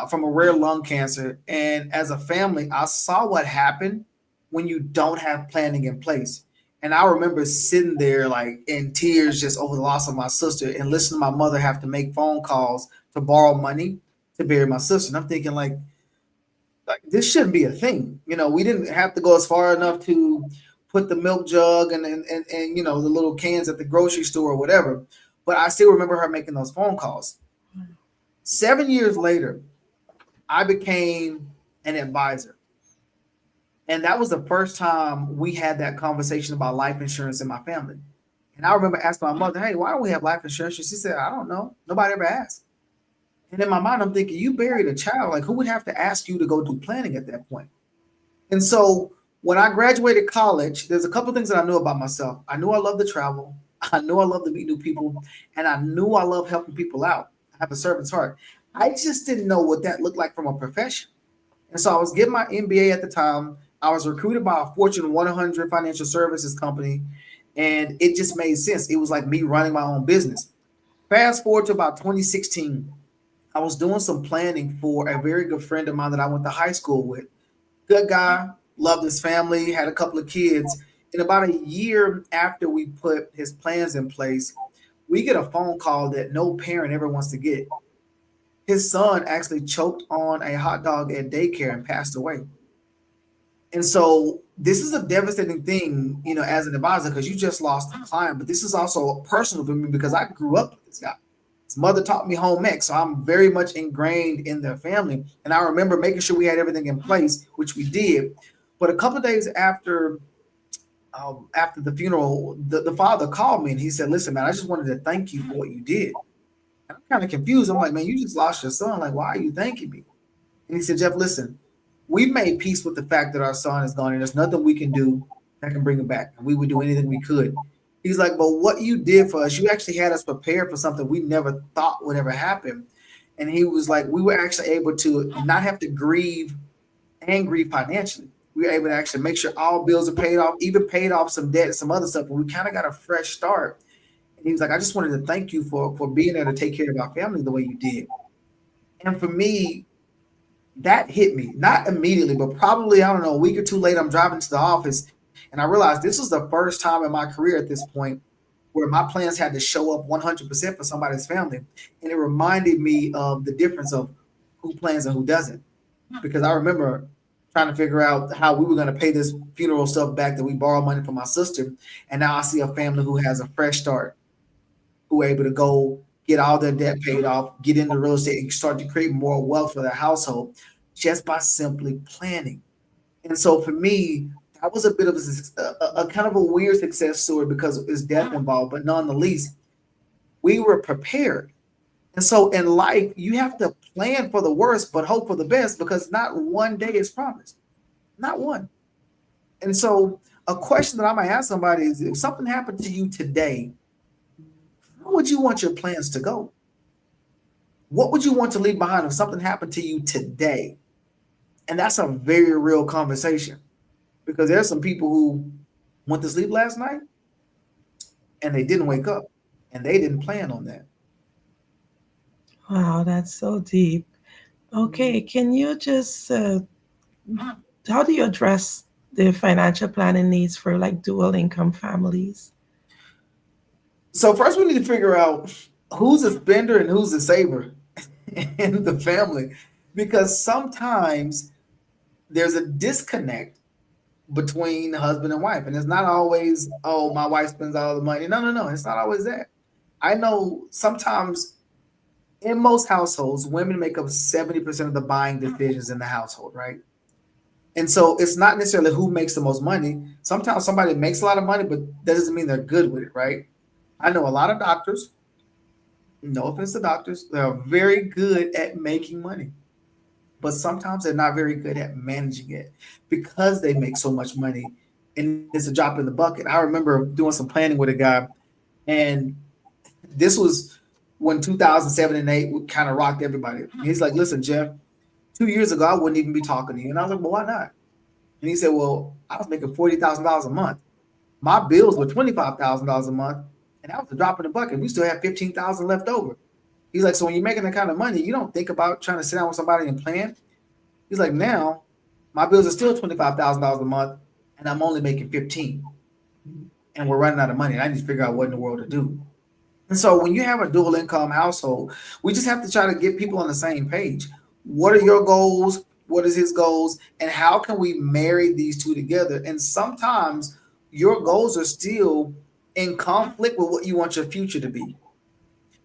Speaker 13: from a rare lung cancer. And as a family, I saw what happened when you don't have planning in place. And I remember sitting there like in tears just over the loss of my sister, and listening to my mother have to make phone calls to borrow money to bury my sister. And I'm thinking like this shouldn't be a thing. You know, we didn't have to go as far enough to put the milk jug and you know, the little cans at the grocery store or whatever. But I still remember her making those phone calls. 7 years later, I became an advisor. And that was the first time we had that conversation about life insurance in my family. And I remember asking my mother, hey, why don't we have life insurance? She said, I don't know. Nobody ever asked. And in my mind, I'm thinking, you buried a child. Like, who would have to ask you to go do planning at that point? And so when I graduated college, there's a couple of things that I knew about myself. I knew I loved to travel. I knew I loved to meet new people. And I knew I love helping people out. I have a servant's heart. I just didn't know what that looked like from a profession. And so I was getting my MBA at the time. I was recruited by a Fortune 100 financial services company, and it just made sense. It was like me running my own business. Fast forward to about 2016, I was doing some planning for a very good friend of mine that I went to high school with. Good guy, loved his family, had a couple of kids. And about a year after we put his plans in place, we get a phone call that no parent ever wants to get. His son actually choked on a hot dog at daycare and passed away. And so this is a devastating thing, you know, as an advisor, because you just lost a client. But this is also personal for me because I grew up with this guy. His mother taught me home ec, so I'm very much ingrained in their family. And I remember making sure we had everything in place, which we did. But a couple of days after the funeral, the father called me and he said, listen, man, I just wanted to thank you for what you did. And I'm kind of confused. I'm like, man, you just lost your son. Like, why are you thanking me? And he said, Jeff, listen, we've made peace with the fact that our son is gone and there's nothing we can do that can bring him back. And we would do anything we could. He's like, but what you did for us, you actually had us prepared for something we never thought would ever happen. And he was like, we were actually able to not have to grieve and grieve financially. We were able to actually make sure all bills are paid off, even paid off some debt and some other stuff. And we kind of got a fresh start. And he was like, I just wanted to thank you for being there to take care of our family the way you did. And for me, that hit me, not immediately, but probably, I don't know, a week or two later, I'm driving to the office and I realized this was the first time in my career at this point where my plans had to show up 100% for somebody's family. And it reminded me of the difference of who plans and who doesn't. Because I remember trying to figure out how we were going to pay this funeral stuff back that we borrowed money from my sister. And now I see a family who has a fresh start, who are able to go get all their debt paid off, get into real estate and start to create more wealth for their household just by simply planning. And so for me, that was a bit of a kind of a weird success story because there's death involved, but nonetheless, we were prepared. And so in life, you have to plan for the worst, but hope for the best because not one day is promised, not one. And so a question that I might ask somebody is, if something happened to you today, how would you want your plans to go? What would you want to leave behind if something happened to you today? And that's a very real conversation because there's some people who went to sleep last night and they didn't wake up and they didn't plan on that.
Speaker 2: Wow, that's so deep. Okay, can you just, how do you address the financial planning needs for like dual income families?
Speaker 13: So first we need to figure out who's a spender and who's a saver in the family, because sometimes there's a disconnect between husband and wife. And it's not always, oh, my wife spends all the money. No. It's not always that. I know sometimes in most households, women make up 70% of the buying decisions in the household, right? And so it's not necessarily who makes the most money. Sometimes somebody makes a lot of money, but that doesn't mean they're good with it, right? I know a lot of doctors, no offense to doctors, they're very good at making money, but sometimes they're not very good at managing it because they make so much money and it's a drop in the bucket. I remember doing some planning with a guy, and this was when 2007 and 8 kind of rocked everybody. He's like, listen, Jeff, 2 years ago, I wouldn't even be talking to you. And I was like, well, why not? And he said, well, I was making $40,000 a month. My bills were $25,000 a month. And that was a drop in the bucket. We still have $15,000 left over. He's like, so when you're making that kind of money, you don't think about trying to sit down with somebody and plan. He's like, now my bills are still $25,000 a month and I'm only making 15. And we're running out of money. And I need to figure out what in the world to do. And so when you have a dual income household, we just have to try to get people on the same page. What are your goals? What is his goals? And how can we marry these two together? And sometimes your goals are still in conflict with what you want your future to be.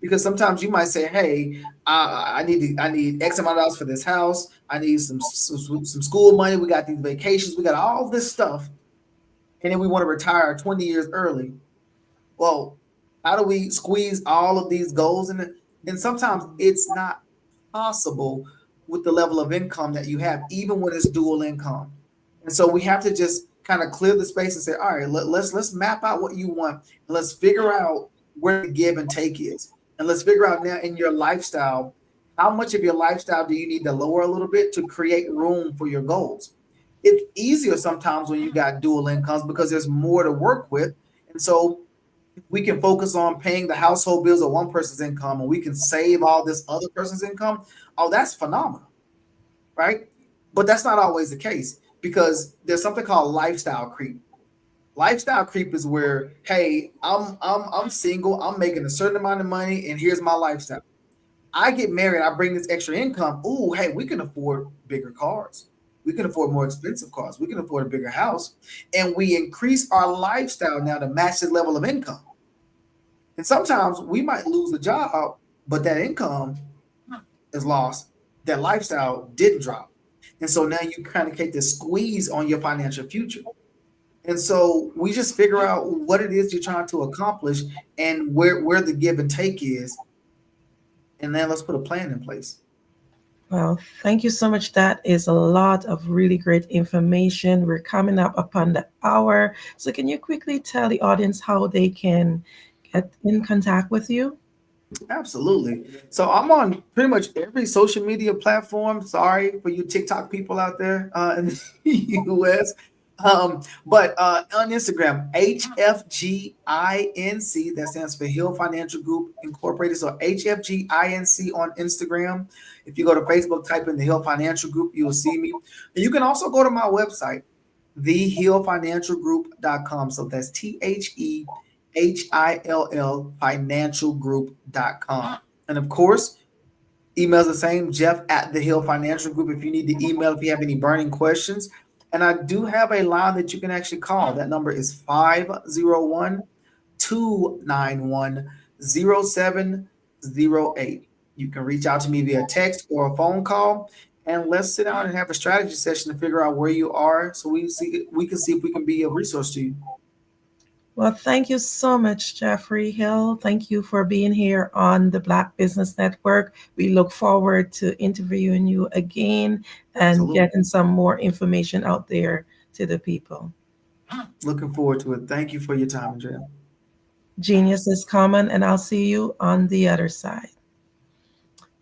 Speaker 13: Because sometimes you might say, hey, I need X amount of dollars for this house. I need some school money. We got these vacations. We got all this stuff. And then we want to retire 20 years early. Well, how do we squeeze all of these goals in it? And sometimes it's not possible with the level of income that you have, even when it's dual income. And so we have to just kind of clear the space and say, all right, let's map out what you want. And let's figure out where the give and take is. And let's figure out now in your lifestyle, how much of your lifestyle do you need to lower a little bit to create room for your goals? It's easier sometimes when you got dual incomes because there's more to work with. And so we can focus on paying the household bills of one person's income and we can save all this other person's income. Oh, that's phenomenal, right? But that's not always the case because there's something called lifestyle creep. Lifestyle creep is where, hey, I'm single, I'm making a certain amount of money, and here's my lifestyle. I get married, I bring this extra income. Ooh, hey, we can afford bigger cars. We can afford more expensive cars. We can afford a bigger house. And we increase our lifestyle now to match this level of income. And sometimes we might lose a job, but that income is lost. That lifestyle didn't drop. And so now you kind of get this squeeze on your financial future. And so we just figure out what it is you're trying to accomplish and where the give and take is. And then let's put a plan in place.
Speaker 2: Well, thank you so much. That is a lot of really great information. We're coming up upon the hour. So, can you quickly tell the audience how they can get in contact with you?
Speaker 13: Absolutely. So I'm on pretty much every social media platform. Sorry for you TikTok people out there in the US. But on Instagram, HFGINC, that stands for Hill Financial Group Incorporated. So HFGINC on Instagram. If you go to Facebook, type in the Hill Financial Group, you will see me. And you can also go to my website, thehillfinancialgroup.com. So that's THEHILL financialgroup.com. And of course, email's the same, Jeff at the Hill Financial Group. If you need to email, if you have any burning questions. And I do have a line that you can actually call. That number is 501-291-0708. You can reach out to me via text or a phone call, and let's sit down and have a strategy session to figure out where you are so we can see if we can be a resource to you.
Speaker 2: Well, thank you so much, Jeffrey Hill. Thank you for being here on the Black Business Network. We look forward to interviewing you again and
Speaker 13: Absolutely.
Speaker 2: getting some more information out there to the people.
Speaker 13: Looking forward to it. Thank you for your time, Andrea.
Speaker 2: Genius is common, and I'll see you on the other side.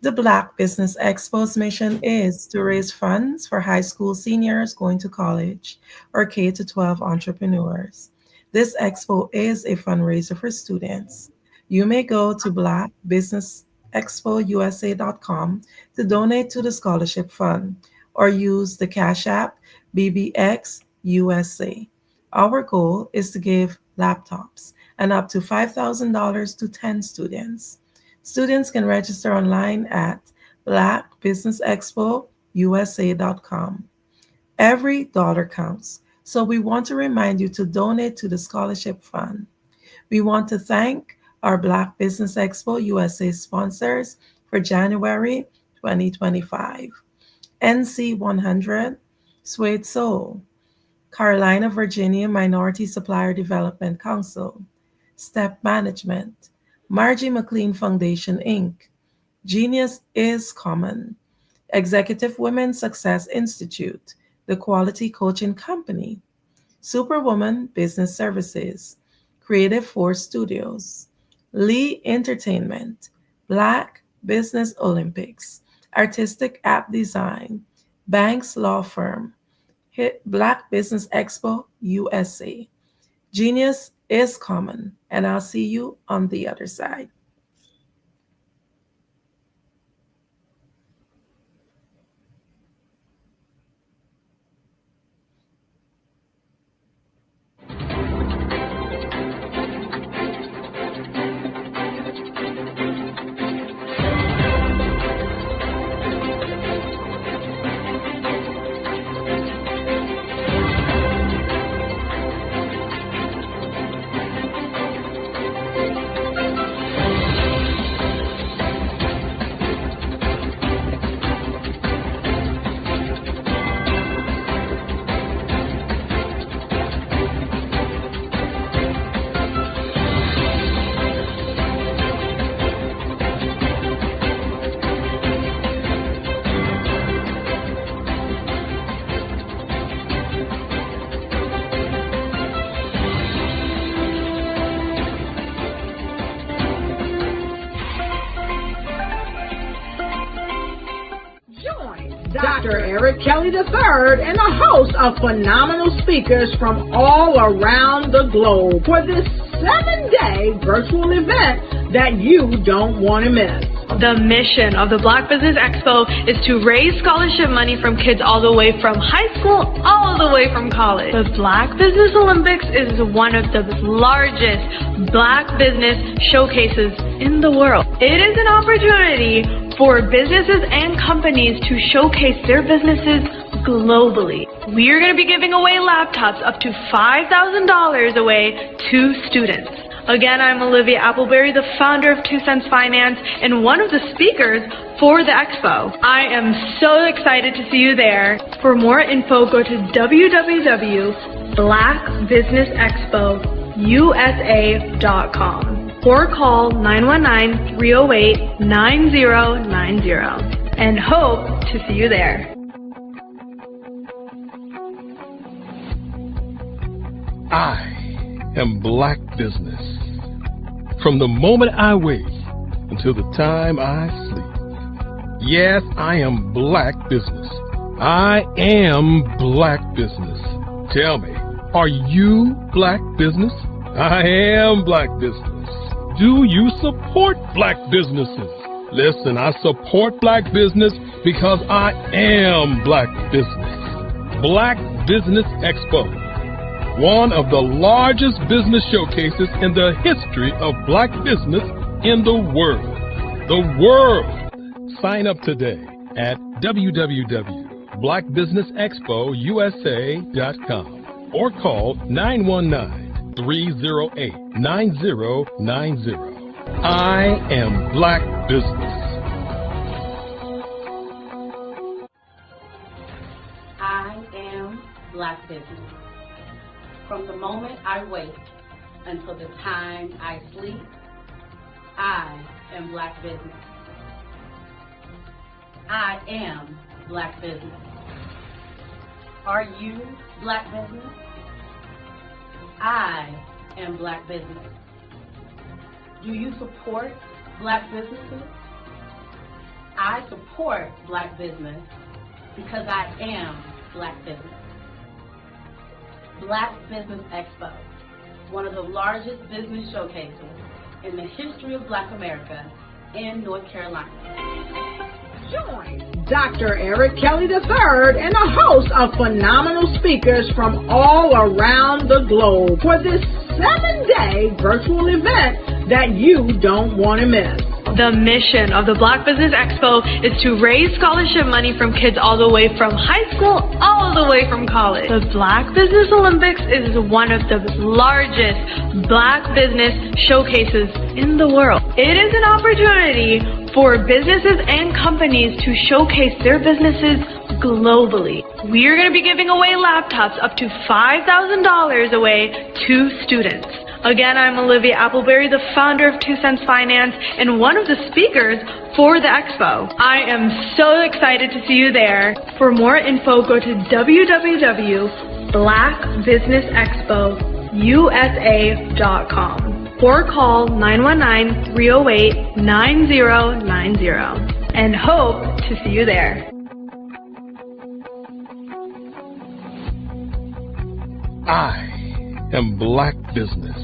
Speaker 2: The Black Business Expo's mission is to raise funds for high school seniors going to college or K-12 entrepreneurs. This expo is a fundraiser for students. You may go to blackbusinessexpousa.com to donate to the scholarship fund or use the Cash App BBX USA. Our goal is to give laptops and up to $5,000 to 10 students. Students can register online at blackbusinessexpousa.com. Every dollar counts. So we want to remind you to donate to the scholarship fund. We want to thank our Black Business Expo USA sponsors for January 2025. NC100, Suede Soul, Carolina, Virginia Minority Supplier Development Council, Step Management, Margie McLean Foundation, Inc., Genius is Common, Executive Women Success Institute, The Quality Coaching Company, Superwoman Business Services, Creative Force Studios, Lee Entertainment, Black Business Olympics, Artistic App Design, Banks Law Firm, Black Business Expo USA. Genius is common, and I'll see you on the other side.
Speaker 7: Dr. Eric Kelly III and a host of phenomenal speakers from all around the globe for this 7-day virtual event that you don't want to miss.
Speaker 8: The mission of the Black Business Expo is to raise scholarship money from kids all the way from high school all the way from college. The Black Business Olympics is one of the largest Black business showcases in the world. It is an opportunity for businesses and companies to showcase their businesses globally. We are going to be giving away laptops up to $5,000 away to students. Again, I'm Olivia Appleberry, the founder of 2 Cents Finance and one of the speakers for the expo. I am so excited to see you there. For more info, go to www.blackbusinessexpousa.com or call 919-308-9090. and hope to see you there.
Speaker 9: I am Black Business. From the moment I wake until the time I sleep. Yes, I am Black Business. I am Black Business. Tell me, are you Black Business? I am Black Business. Do you support Black businesses? Listen, I support Black business because I am Black Business. Black Business Expo. One of the largest business showcases in the history of Black business in the world. The world! Sign up today at www.blackbusinessexpousa.com or call 919-308-9090. I am Black Business.
Speaker 10: I am Black Business. From the moment I wake until the time I sleep, I am Black Business. I am Black Business. Are you Black Business? I am Black Business. Do you support Black businesses? I support Black business because I am Black Business. Black Business Expo, one of the largest business showcases in the history of Black America in North Carolina.
Speaker 7: Join Dr. Eric Kelly III and a host of phenomenal speakers from all around the globe for this 7-day virtual event that you don't want to miss.
Speaker 8: The mission of the Black Business Expo is to raise scholarship money from kids all the way from high school, all the way from college. The Black Business Olympics is one of the largest Black business showcases in the world. It is an opportunity for businesses and companies to showcase their businesses globally. We are going to be giving away laptops up to $5,000 away to students. Again, I'm Olivia Appleberry, the founder of 2 Cents Finance and one of the speakers for the expo. I am so excited to see you there. For more info, go to www.blackbusinessexpousa.com or call 919-308-9090 and hope to see you there.
Speaker 9: I am Black Business.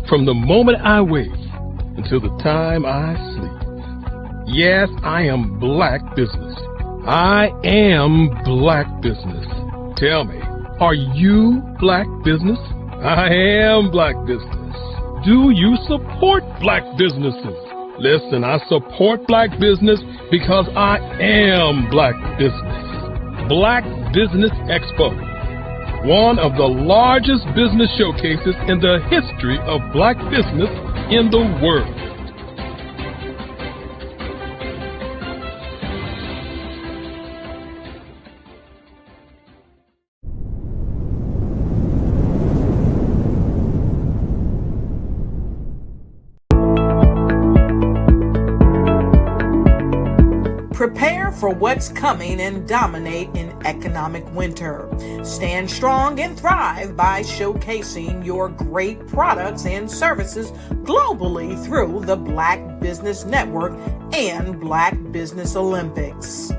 Speaker 9: From the moment I wake until the time I sleep. Yes, I am Black Business. I am Black Business. Tell me, are you Black Business? I am Black Business. Do you support Black businesses? Listen, I support Black business because I am Black Business. Black Business Expo. One of the largest business showcases in the history of Black business in the world.
Speaker 12: Prepare for what's coming and dominate in economic winter. Stand strong and thrive by showcasing your great products and services globally through the Black Business Network and Black Business Olympics.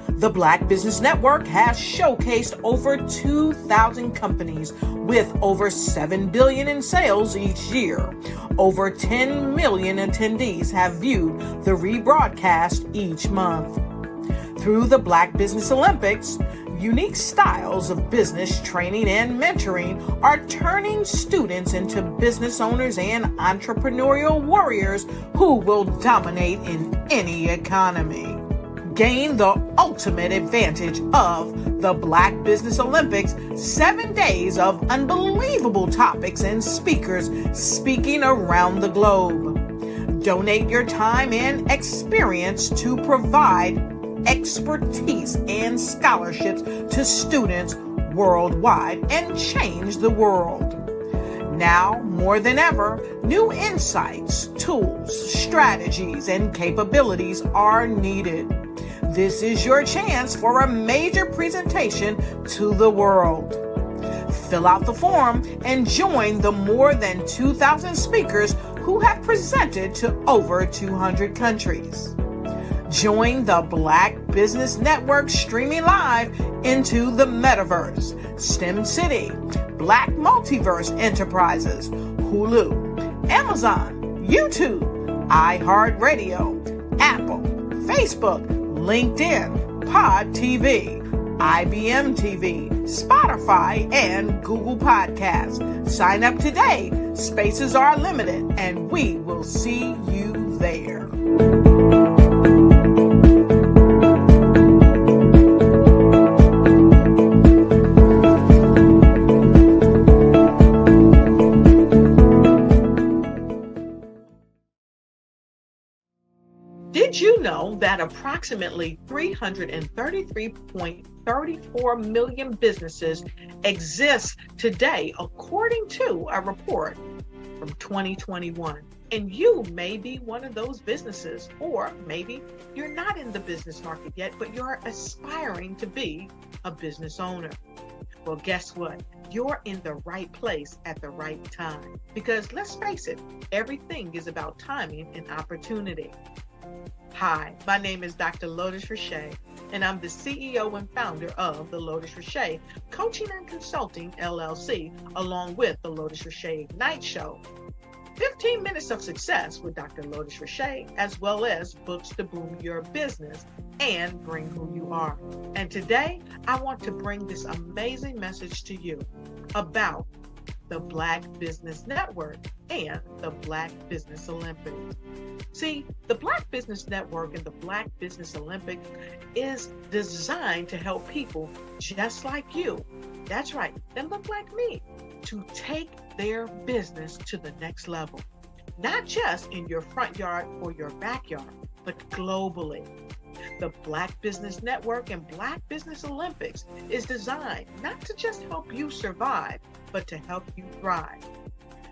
Speaker 12: The Black Business Network has showcased over 2,000 companies with over $7 billion in sales each year. Over 10 million attendees have viewed the rebroadcast each month. Through the Black Business Olympics, unique styles of business training and mentoring are turning students into business owners and entrepreneurial warriors who will dominate in any economy. Gain the ultimate advantage of the Black Business Olympics, 7 days of unbelievable topics and speakers speaking around the globe. Donate your time and experience to provide expertise and scholarships to students worldwide and change the world. Now, more than ever, new insights, tools, strategies, and capabilities are needed. This is your chance for a major presentation to the world. Fill out the form and join the more than 2,000 speakers who have presented to over 200 countries. Join the Black Business Network streaming live into the metaverse, STEM City, Black Multiverse Enterprises, Hulu, Amazon, YouTube, iHeartRadio, Apple, Facebook, LinkedIn, Pod TV, IBM TV, Spotify, and Google Podcasts. Sign up today. Spaces are limited, and we will see you there. Did you know that approximately 333.34 million businesses exist today, according to a report from 2021? And you may be one of those businesses, or maybe you're not in the business market yet, but you're aspiring to be a business owner. Well, guess what? You're in the right place at the right time. Because let's face it, everything is about timing and opportunity. Hi, my name is Dr. Lotus Richey, and I'm the CEO and founder of the Lotus Richey Coaching and Consulting LLC, along with the Lotus Richey Ignite Show. 15 minutes of success with Dr. Lotus Richey, as well as books to boom your business and bring who you are. And today, I want to bring this amazing message to you about the Black Business Network and the Black Business Olympics. See, the Black Business Network and the Black Business Olympics is designed to help people just like you, that's right, that look like me, to take their business to the next level. Not just in your front yard or your backyard, but globally. The Black Business Network and Black Business Olympics is designed not to just help you survive, but to help you thrive.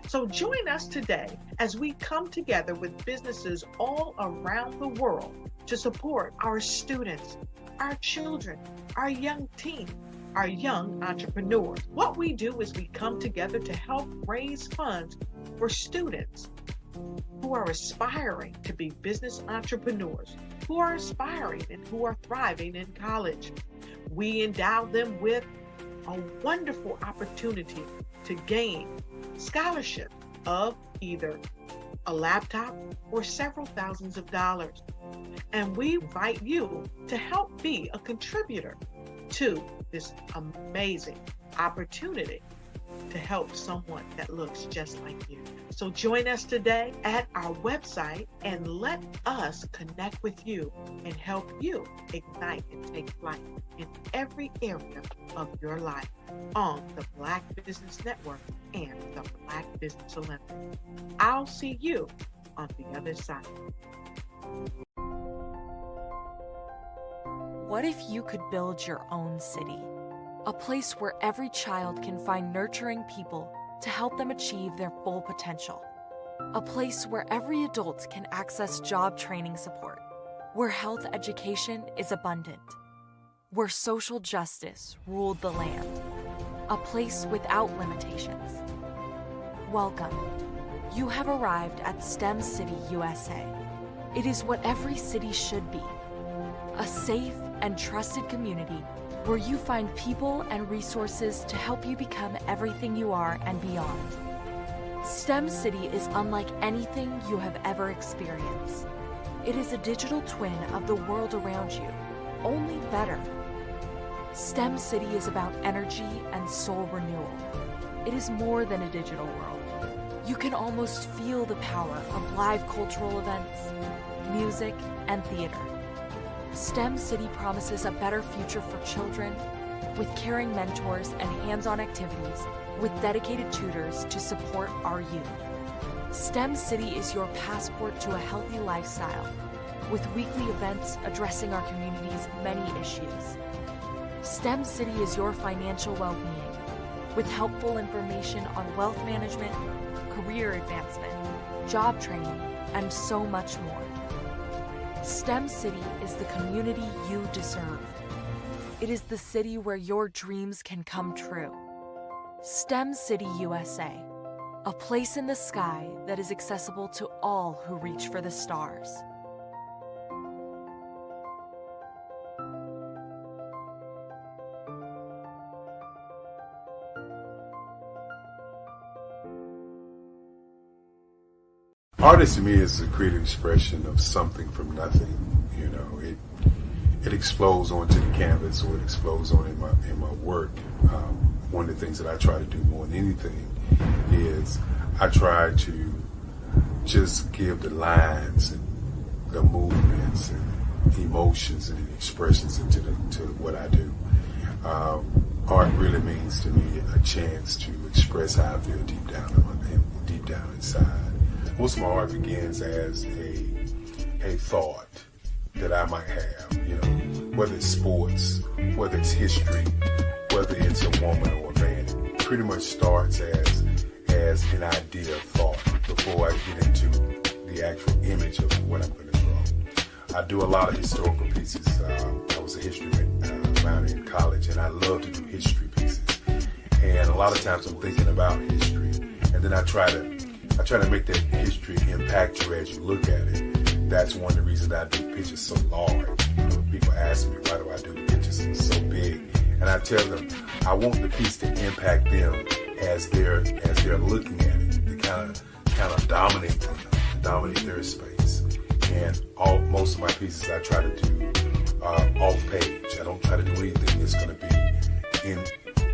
Speaker 12: So join us today as we come together with businesses all around the world to support our students, our children, our young teens, our young entrepreneurs. What we do is we come together to help raise funds for students who are aspiring to be business entrepreneurs, who are aspiring and who are thriving in college. We endow them with a wonderful opportunity to gain scholarship of either a laptop or several thousands of dollars. And we invite you to help be a contributor to this amazing opportunity to help someone that looks just like you. So join us today at our website and let us connect with you and help you ignite and take flight in every area of your life on the Black Business Network and the Black Business Olympics. I'll see you on the other side.
Speaker 14: What if you could build your own city? A place where every child can find nurturing people to help them achieve their full potential. A place where every adult can access job training support, where health education is abundant, where social justice ruled the land. A place without limitations. Welcome. You have arrived at STEM City USA. It is what every city should be. A safe and trusted community where you find people and resources to help you become everything you are and beyond. STEM City is unlike anything you have ever experienced. It is a digital twin of the world around you, only better. STEM City is about energy and soul renewal. It is more than a digital world. You can almost feel the power of live cultural events, music, and theater. STEM City promises a better future for children with caring mentors and hands-on activities with dedicated tutors to support our youth. STEM City is your passport to a healthy lifestyle with weekly events addressing our community's many issues. STEM City is your financial well-being with helpful information on wealth management, career advancement, job training, and so much more. STEM City is the community you deserve. It is the city where your dreams can come true. STEM City USA, a place in the sky that is accessible to all who reach for the stars.
Speaker 15: Artist to me is a creative expression of something from nothing. You know, it explodes onto the canvas, or it explodes on in my work. One of the things that I try to do more than anything is I try to just give the lines and the movements and emotions and expressions into to what I do. Art really means to me a chance to express how I feel deep down inside. Most of my art begins as a thought that I might have, you know, whether it's sports, whether it's history, whether it's a woman or a man. It pretty much starts as an idea of thought before I get into the actual image of what I'm going to draw. I do a lot of historical pieces. I was a history minor in college, and I love to do history pieces. And a lot of times I'm thinking about history, and then I try to make that history impact you as you look at it. That's one of the reasons that I do pictures so large. People ask me, why do I do the pictures so big? And I tell them, I want the piece to impact them as they're looking at it. To kind of dominate their space. And most of my pieces I try to do off page. I don't try to do anything that's going to be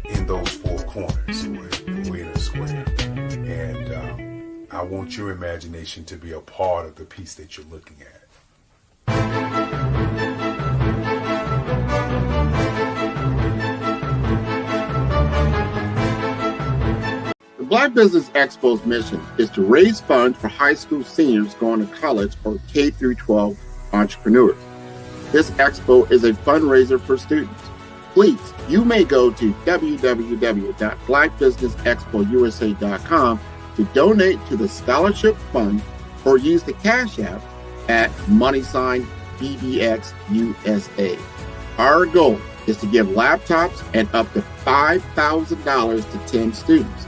Speaker 15: in those four corners or in a square. And I want your imagination to be a part of the piece that you're looking at.
Speaker 11: The Black Business Expo's mission is to raise funds for high school seniors going to college or K-12 entrepreneurs. This expo is a fundraiser for students. Please, you may go to www.blackbusinessexpousa.com to donate to the scholarship fund or use the Cash App at $BBXUSA. Our goal is to give laptops and up to $5,000 to 10 students.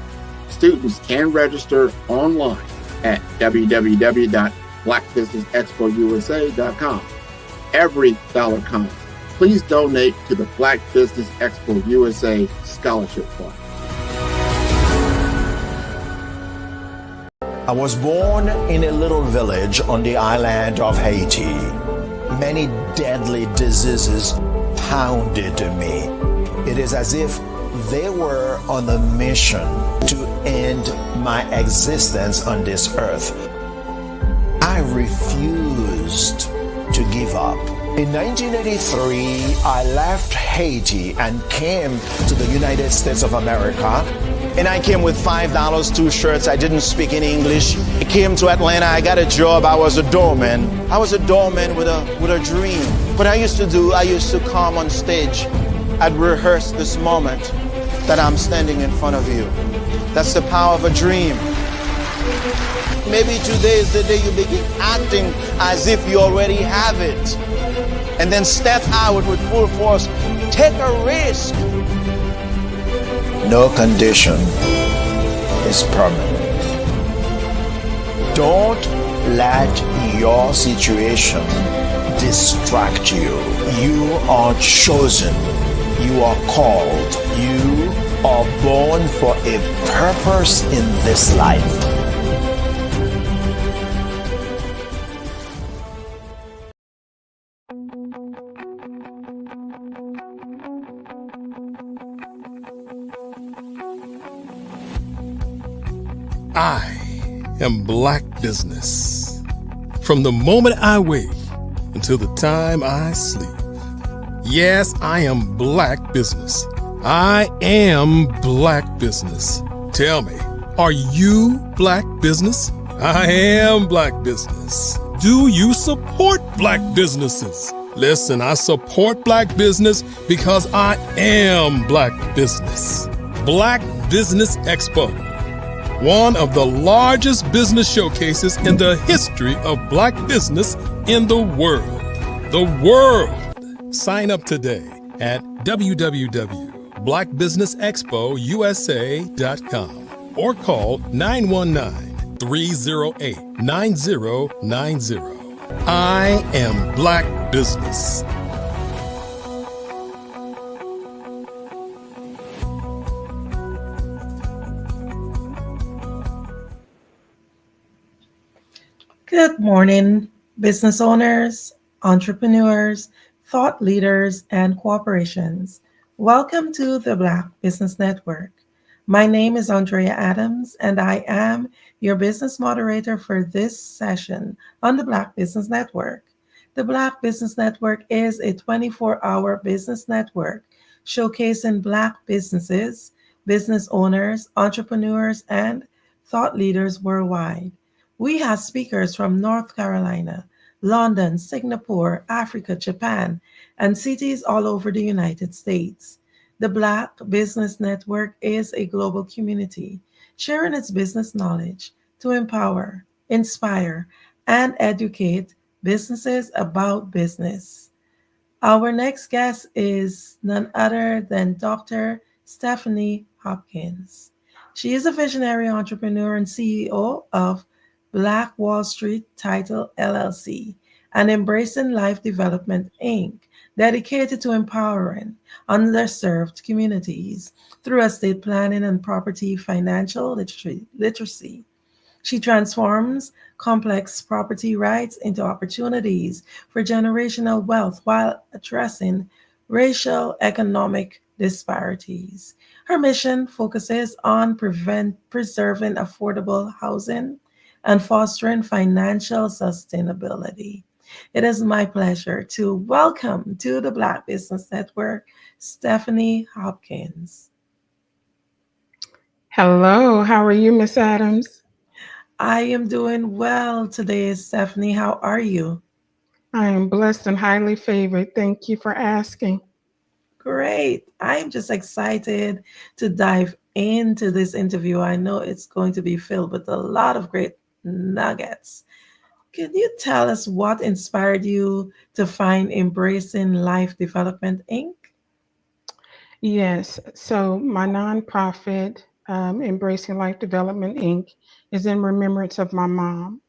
Speaker 11: Students can register online at www.blackbusinessexpousa.com. Every dollar counts. Please donate to the Black Business Expo USA Scholarship Fund.
Speaker 16: I was born in a little village on the island of Haiti. Many deadly diseases pounded me. It is as if they were on a mission to end my existence on this earth. I refused to give up. In 1983, I left Haiti and came to the United States of America. And I came with $5, 2 shirts. I didn't speak any English. I came to Atlanta. I got a job. I was a doorman. I was a doorman with a dream. What I used to come on stage. I'd rehearse this moment that I'm standing in front of you. That's the power of a dream. Maybe today is the day you begin acting as if you already have it. And then step out with full force. Take a risk. No condition is permanent. Don't let your situation distract you. You are chosen. You are called. You are born for a purpose in this life.
Speaker 9: I am Black Business. From the moment I wake until the time I sleep. Yes, I am Black Business. I am Black Business. Tell me, are you Black Business? I am Black Business. Do you support Black businesses? Listen, I support Black business because I am Black Business. Black Business Expo, one of the largest business showcases in the history of Black business in the world. The world! Sign up today at www.blackbusinessexpousa.com or call 919-308-9090. I am Black Business.
Speaker 2: Good morning, business owners, entrepreneurs, thought leaders, and corporations. Welcome to the Black Business Network. My name is Andrea Adams, and I am your business moderator for this session on the Black Business Network. The Black Business Network is a 24-hour business network showcasing Black businesses, business owners, entrepreneurs, and thought leaders worldwide. We have speakers from North Carolina, London, Singapore, Africa, Japan, and cities all over the United States. The Black Business Network is a global community sharing its business knowledge to empower, inspire, and educate businesses about business. Our next guest is none other than Dr. Stephanie Hopkins. She is a visionary entrepreneur and CEO of Black Wall Street Title LLC and Embracing Life Development Inc., dedicated to empowering underserved communities through estate planning and property financial literacy. She transforms complex property rights into opportunities for generational wealth while addressing racial economic disparities. Her mission focuses on preserving affordable housing and fostering financial sustainability. It is my pleasure to welcome to the Black Business Network, Stephanie Hopkins.
Speaker 17: Hello, how are you, Miss Adams?
Speaker 2: I am doing well today, Stephanie. How are you?
Speaker 17: I am blessed and highly favored. Thank you for asking.
Speaker 2: Great. I'm just excited to dive into this interview. I know it's going to be filled with a lot of great nuggets. Can you tell us what inspired you to find Embracing Life Development Inc.?
Speaker 17: Yes, so my nonprofit, Embracing Life Development Inc., is in remembrance of my mom,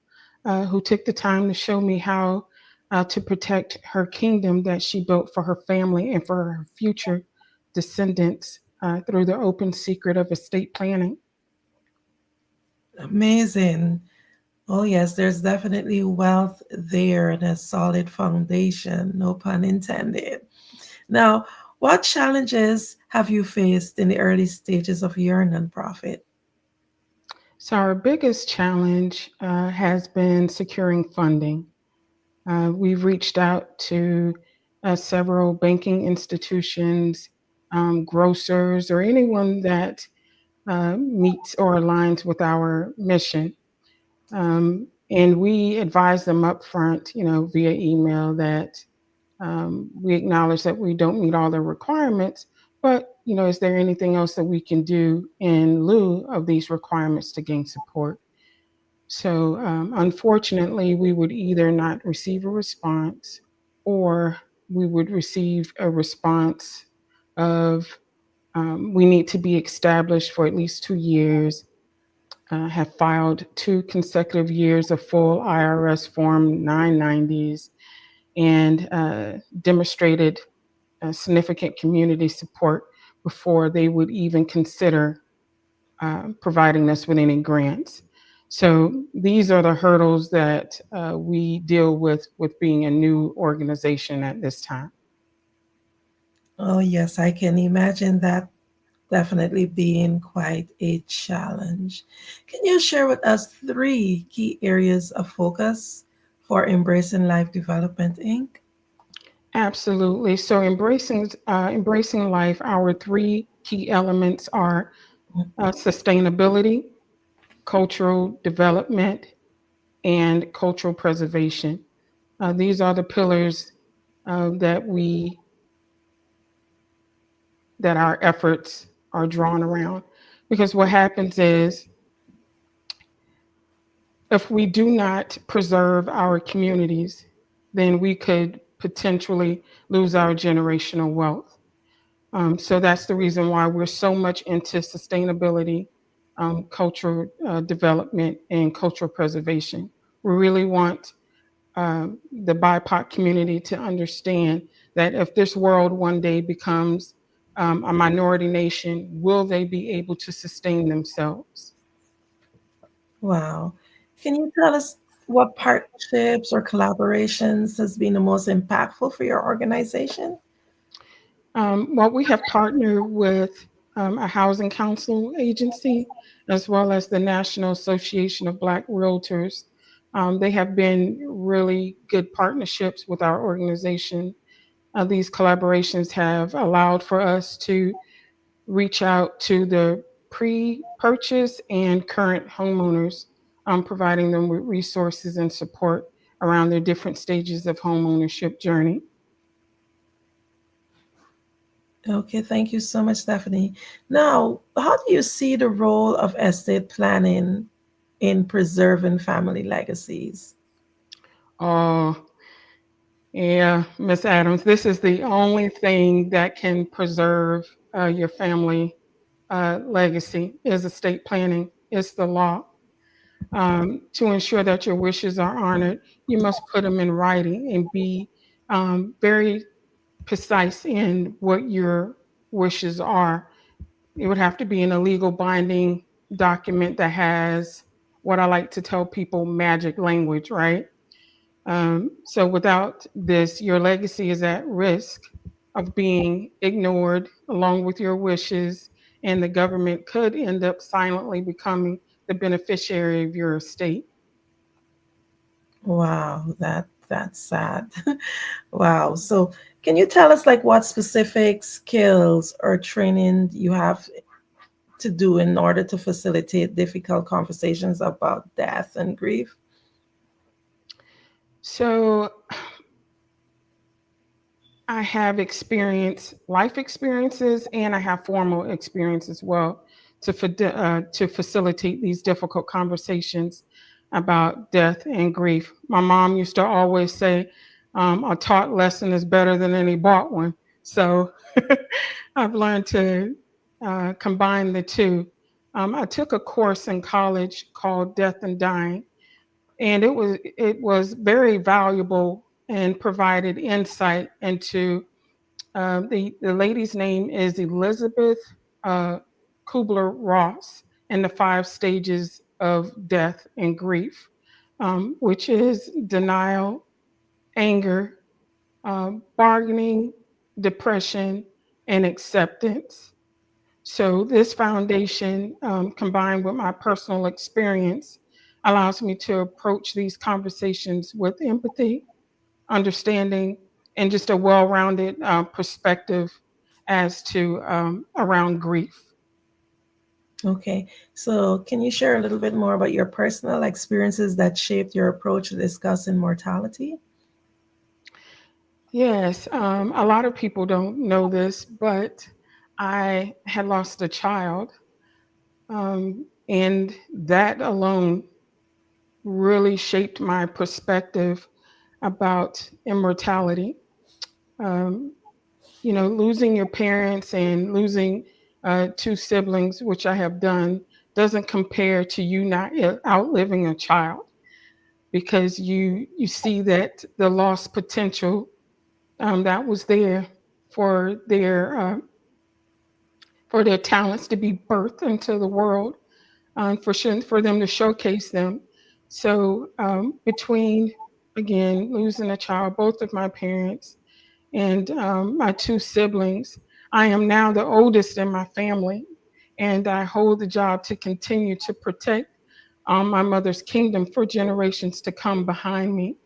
Speaker 17: who took the time to show me how to protect her kingdom that she built for her family and for her future descendants through the open secret of estate planning.
Speaker 2: Amazing. Oh, yes, there's definitely wealth there and a solid foundation, no pun intended. Now, what challenges have you faced in the early stages of your nonprofit?
Speaker 17: So, our biggest challenge has been securing funding. We've reached out to several banking institutions, grocers, or anyone that meets or aligns with our mission. And we advise them up front, via email that we acknowledge that we don't meet all the requirements, but, is there anything else that we can do in lieu of these requirements to gain support? So, unfortunately, we would either not receive a response or we would receive a response of we need to be established for at least 2 years, have filed 2 consecutive years of full IRS Form 990s, and demonstrated significant community support before they would even consider providing us with any grants. So these are the hurdles that we deal with being a new organization at this time.
Speaker 2: Oh, yes, I can imagine that definitely being quite a challenge. Can you share with us 3 key areas of focus for Embracing Life Development Inc.?
Speaker 17: Absolutely. So embracing life, our 3 key elements are sustainability, cultural development, and cultural preservation. These are the pillars that our efforts are drawn around. Because what happens is, if we do not preserve our communities, then we could potentially lose our generational wealth. So that's the reason why we're so much into sustainability, cultural development, and cultural preservation. We really want the BIPOC community to understand that if this world one day becomes a minority nation, will they be able to sustain themselves?
Speaker 2: Wow. Can you tell us what partnerships or collaborations has been the most impactful for your organization?
Speaker 17: Well, we have partnered with a housing council agency as well as the National Association of Black Realtors. They have been really good partnerships with our organization. These collaborations have allowed for us to reach out to the pre-purchase and current homeowners, providing them with resources and support around their different stages of home ownership journey.
Speaker 2: Okay, thank you so much, Stephanie. Now, how do you see the role of estate planning in preserving family legacies?
Speaker 17: Oh, yeah, Miss Adams, this is the only thing that can preserve your family legacy is estate planning. It's the law. To ensure that your wishes are honored, you must put them in writing and be very precise in what your wishes are. It would have to be in a legal binding document that has what I like to tell people magic language, right? So without this, your legacy is at risk of being ignored along with your wishes, and the government could end up silently becoming the beneficiary of your estate.
Speaker 2: Wow, that's sad. Wow. So, can you tell us like what specific skills or training you have to do in order to facilitate difficult conversations about death and grief?
Speaker 17: So I have life experiences, and I have formal experience as well to facilitate these difficult conversations about death and grief. My mom used to always say, "A taught lesson is better than any bought one." So I've learned to combine the two. I took a course in college called Death and Dying, and it was very valuable and provided insight into the lady's name is Elizabeth uh, Kubler Ross, and the 5 stages of death and grief, which is denial, anger, bargaining, depression, and acceptance. So, this foundation, combined with my personal experience, allows me to approach these conversations with empathy, understanding, and just a well-rounded perspective as to around grief.
Speaker 2: Okay. So, can you share a little bit more about your personal experiences that shaped your approach to discussing mortality?
Speaker 17: Yes, a lot of people don't know this, but I had lost a child, and that alone really shaped my perspective about immortality. Um, losing your parents and losing 2 siblings, which I have done, doesn't compare to you not outliving a child, because you see that the lost potential that was there for their uh, for their talents to be birthed into the world, for them to showcase them. So between, again, losing a child, both of my parents, and my 2 siblings, I am now the oldest in my family, and I hold the job to continue to protect my mother's kingdom for generations to come behind me.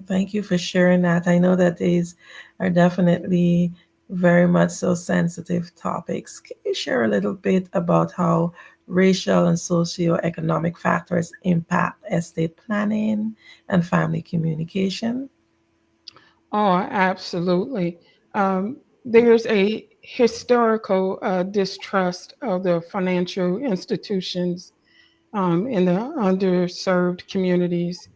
Speaker 2: Thank you for sharing that. I know that these are definitely very much so sensitive topics. Can you share a little bit about how racial and socioeconomic factors impact estate planning and family communication?
Speaker 17: Oh, absolutely. There's a historical distrust of the financial institutions in the underserved communities,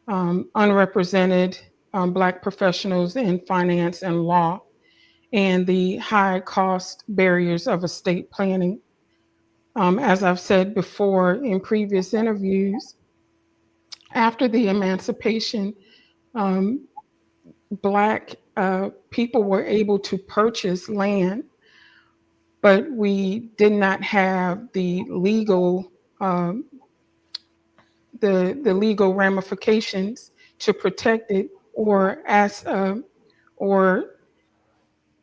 Speaker 17: unrepresented Black professionals in finance and law, and the high cost barriers of estate planning. As I've said before in previous interviews, after the emancipation, um, Black people were able to purchase land, but we did not have the legal the legal ramifications to protect it, or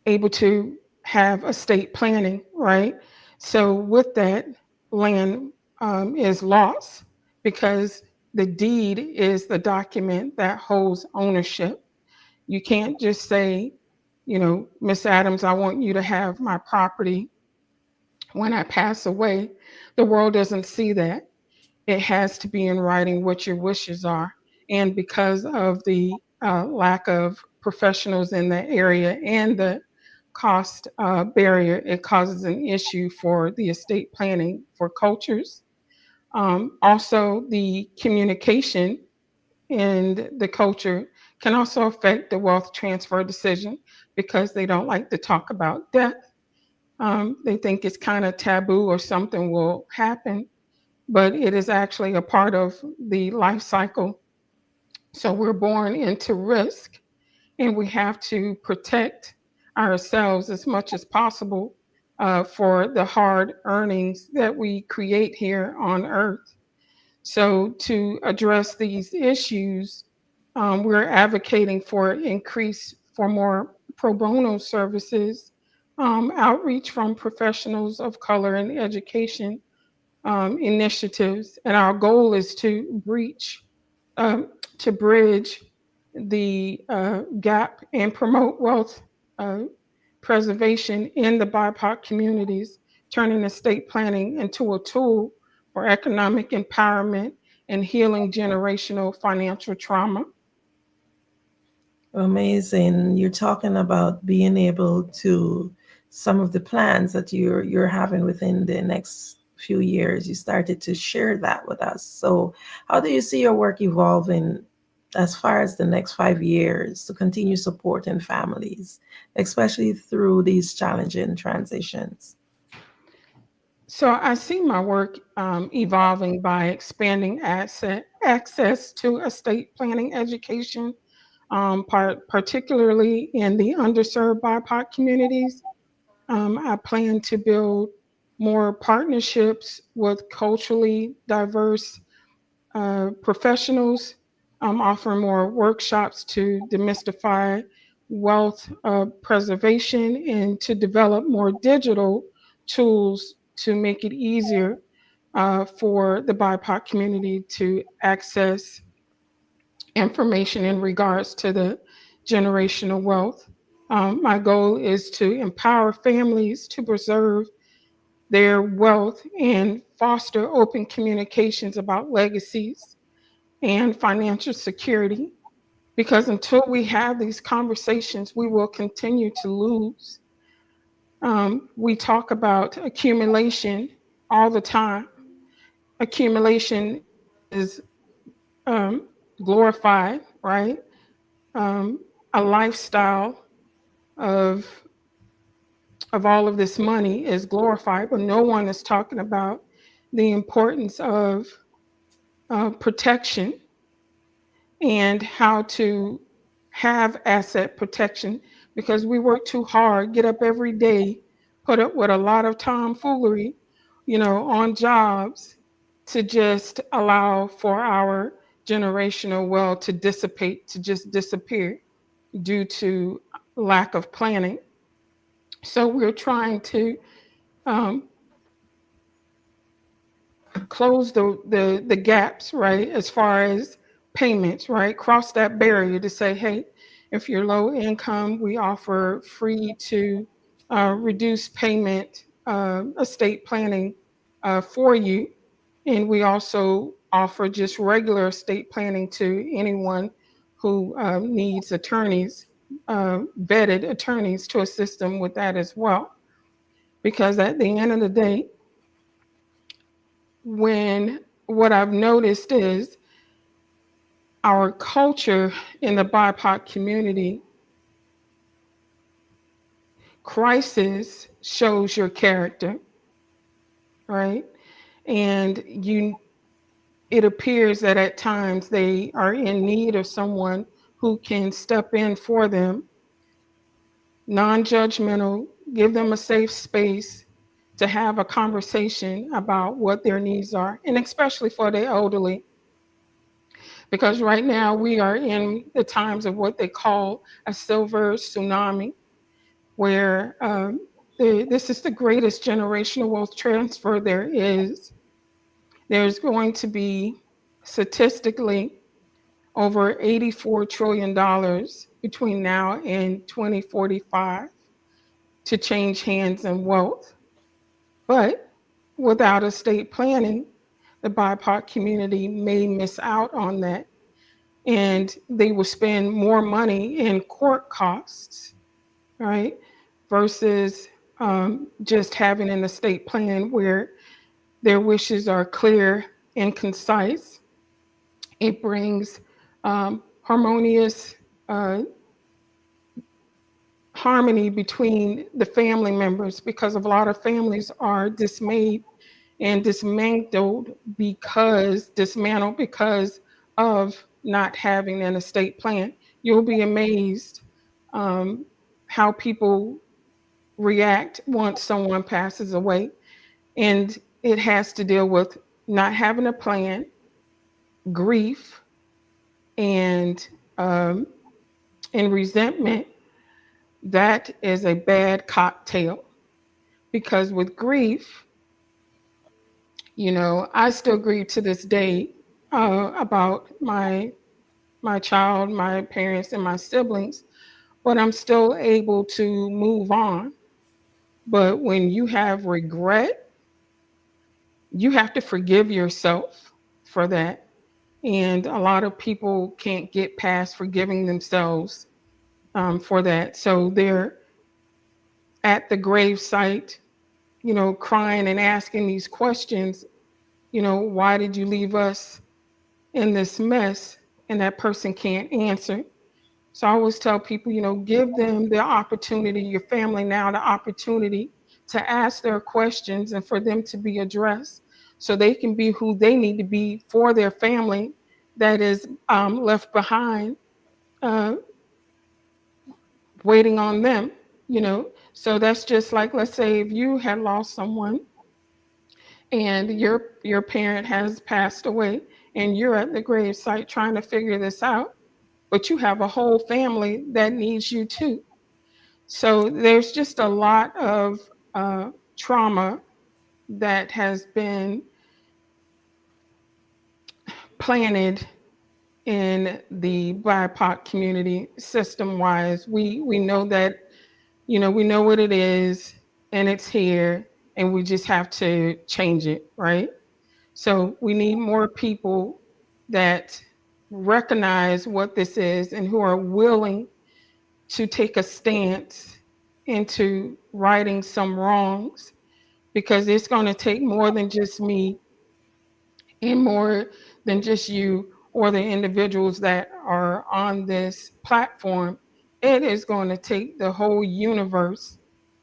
Speaker 17: able to have estate planning, right? So with that, land is lost because the deed is the document that holds ownership. You can't just say, Miss Adams, I want you to have my property when I pass away. The world doesn't see that. It has to be in writing what your wishes are. And because of the lack of professionals in that area and the cost barrier, it causes an issue for the estate planning for cultures. Also, the communication in the culture can also affect the wealth transfer decision because they don't like to talk about death. They think it's kind of taboo or something will happen, but it is actually a part of the life cycle. So we're born into risk, and we have to protect ourselves as much as possible for the hard earnings that we create here on earth. So to address these issues, we're advocating for more pro bono services, outreach from professionals of color in education, initiatives, and our goal is um, to bridge the gap and promote wealth uh, preservation in the BIPOC communities, turning estate planning into a tool for economic empowerment and healing generational financial trauma.
Speaker 2: Amazing. You're talking about being able to some of the plans that you're having within the next few years. You started to share that with us. So, how do you see your work evolving as far as the next 5 years to continue supporting families, especially through these challenging transitions?
Speaker 17: So I see my work evolving by expanding access to estate planning education, particularly in the underserved BIPOC communities. I plan to build more partnerships with culturally diverse professionals, offer more workshops to demystify wealth preservation and to develop more digital tools to make it easier for the BIPOC community to access information in regards to the generational wealth. My goal is to empower families to preserve their wealth and foster open communications about legacies and financial security. Because until we have these conversations, we will continue to lose. We talk about accumulation all the time. Accumulation is um, glorified, right? A lifestyle of all of this money is glorified, but no one is talking about the importance of protection and how to have asset protection, because we work too hard, get up every day, put up with a lot of tomfoolery, on jobs to just allow for our generational wealth to dissipate, to just disappear due to lack of planning. So we're trying to um, close the gaps, right, as far as payments, right? Cross that barrier to say, hey, if you're low income, we offer free to reduce payment estate planning for you. And we also offer just regular estate planning to anyone who needs attorneys, vetted attorneys to assist them with that as well. Because at the end of the day, what I've noticed is our culture in the BIPOC community, crisis shows your character, right? And it appears that at times they are in need of someone who can step in for them, non-judgmental, give them a safe space to have a conversation about what their needs are, and especially for the elderly. Because right now we are in the times of what they call a silver tsunami, where this is the greatest generational wealth transfer there is. There's going to be statistically over $84 trillion between now and 2045 to change hands and wealth. But without estate planning, the BIPOC community may miss out on that. And they will spend more money in court costs, right? Versus just having an estate plan where their wishes are clear and concise. It brings harmonious harmony between the family members, because a lot of families are dismayed and dismantled because of not having an estate plan. You'll be amazed how people react once someone passes away. And it has to deal with not having a plan, grief, and resentment. That is a bad cocktail, because with grief, I still grieve to this day about my child, my parents, and my siblings, but I'm still able to move on. But when you have regret, you have to forgive yourself for that. And a lot of people can't get past forgiving themselves for that. So they're at the grave site, crying and asking these questions, why did you leave us in this mess? And that person can't answer. So I always tell people, give them the opportunity, your family now, the opportunity to ask their questions and for them to be addressed so they can be who they need to be for their family that is left behind, waiting on them, So that's just like, let's say if you had lost someone and your parent has passed away and you're at the grave site trying to figure this out, but you have a whole family that needs you too. So there's just a lot of trauma that has been planted in the BIPOC community system-wise. We know that, we know what it is and it's here, and we just have to change it, right? So we need more people that recognize what this is and who are willing to take a stance into righting some wrongs, because it's going to take more than just me and more than just you or the individuals that are on this platform. It is going to take the whole universe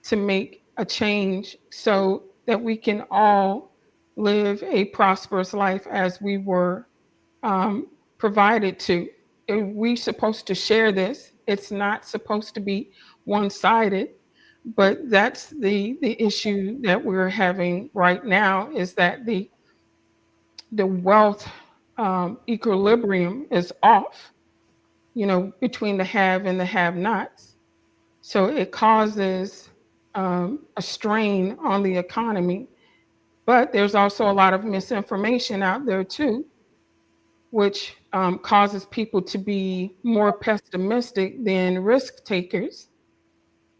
Speaker 17: to make a change so that we can all live a prosperous life as we were provided to. We're supposed to share this. It's not supposed to be one-sided, but that's the issue that we're having right now, is that the wealth equilibrium is off, between the have and the have-nots. So it causes a strain on the economy. But there's also a lot of misinformation out there too, which causes people to be more pessimistic than risk takers.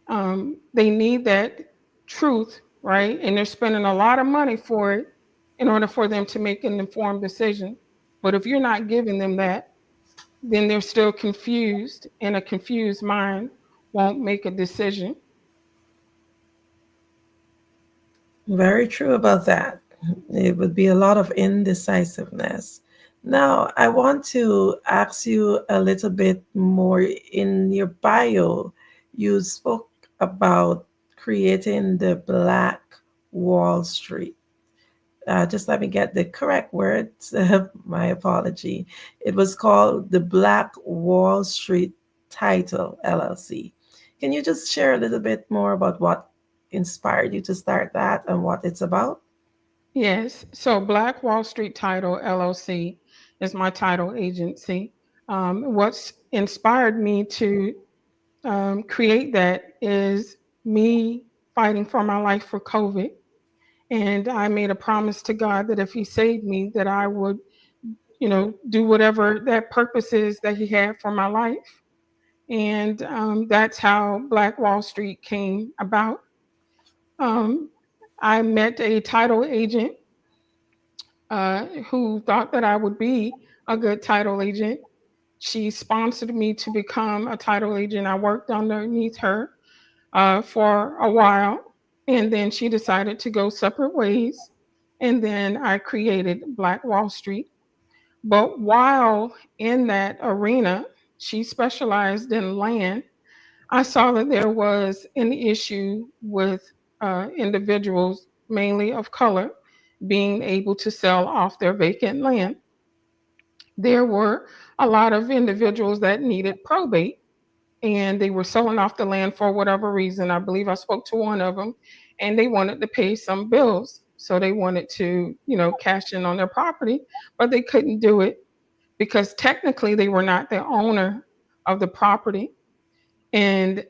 Speaker 17: They need that truth, right? And they're spending a lot of money for it in order for them to make an informed decision. But if you're not giving them that, then they're still confused, and a confused mind won't make a decision.
Speaker 2: Very true about that. It would be a lot of indecisiveness. Now, I want to ask you a little bit more. In your bio, you spoke about creating the Black Wall Street. Just let me get the correct words. My apology. It was called the Black Wall Street Title LLC. Can you just share a little bit more about what inspired you to start that and what it's about?
Speaker 17: Yes. So Black Wall Street Title LLC is my title agency. What's inspired me to create that is me fighting for my life for COVID. And I made a promise to God that if He saved me, that I would, do whatever that purpose is that He had for my life. And that's how Black Wall Street came about. Um, I met a title agent who thought that I would be a good title agent. She sponsored me to become a title agent. I worked underneath her for a while, and then she decided to go separate ways. And then I created Black Wall Street. But while in that arena, she specialized in land. I saw that there was an issue with individuals, mainly of color, being able to sell off their vacant land. There were a lot of individuals that needed probate, and they were selling off the land for whatever reason. I believe I spoke to one of them, and they wanted to pay some bills. So they wanted to, cash in on their property, but they couldn't do it because technically they were not the owner of the property. And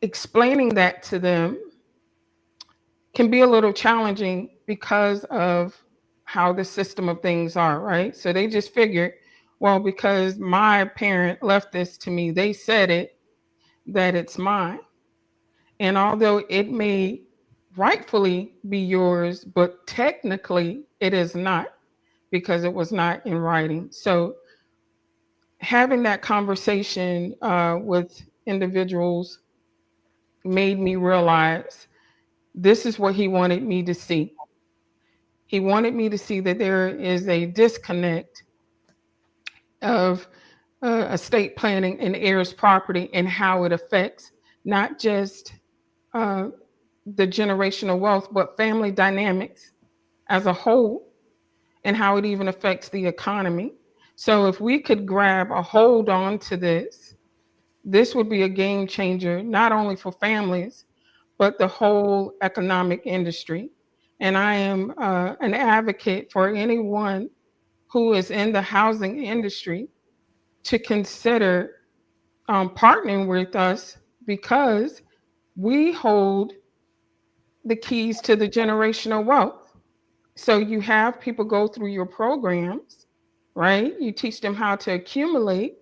Speaker 17: explaining that to them can be a little challenging because of how the system of things are, right? So they just figured, well, because my parent left this to me, they said it, that it's mine. And although it may rightfully be yours, but technically it is not because it was not in writing. So having that conversation with individuals made me realize this is what he wanted me to see. He wanted me to see that there is a disconnect of estate planning and heirs property and how it affects not just the generational wealth, but family dynamics as a whole and how it even affects the economy. So if we could grab a hold on to this would be a game changer, not only for families, but the whole economic industry. And I am an advocate for anyone who is in the housing industry to consider partnering with us because we hold the keys to the generational wealth. So you have people go through your programs, right? You teach them how to accumulate,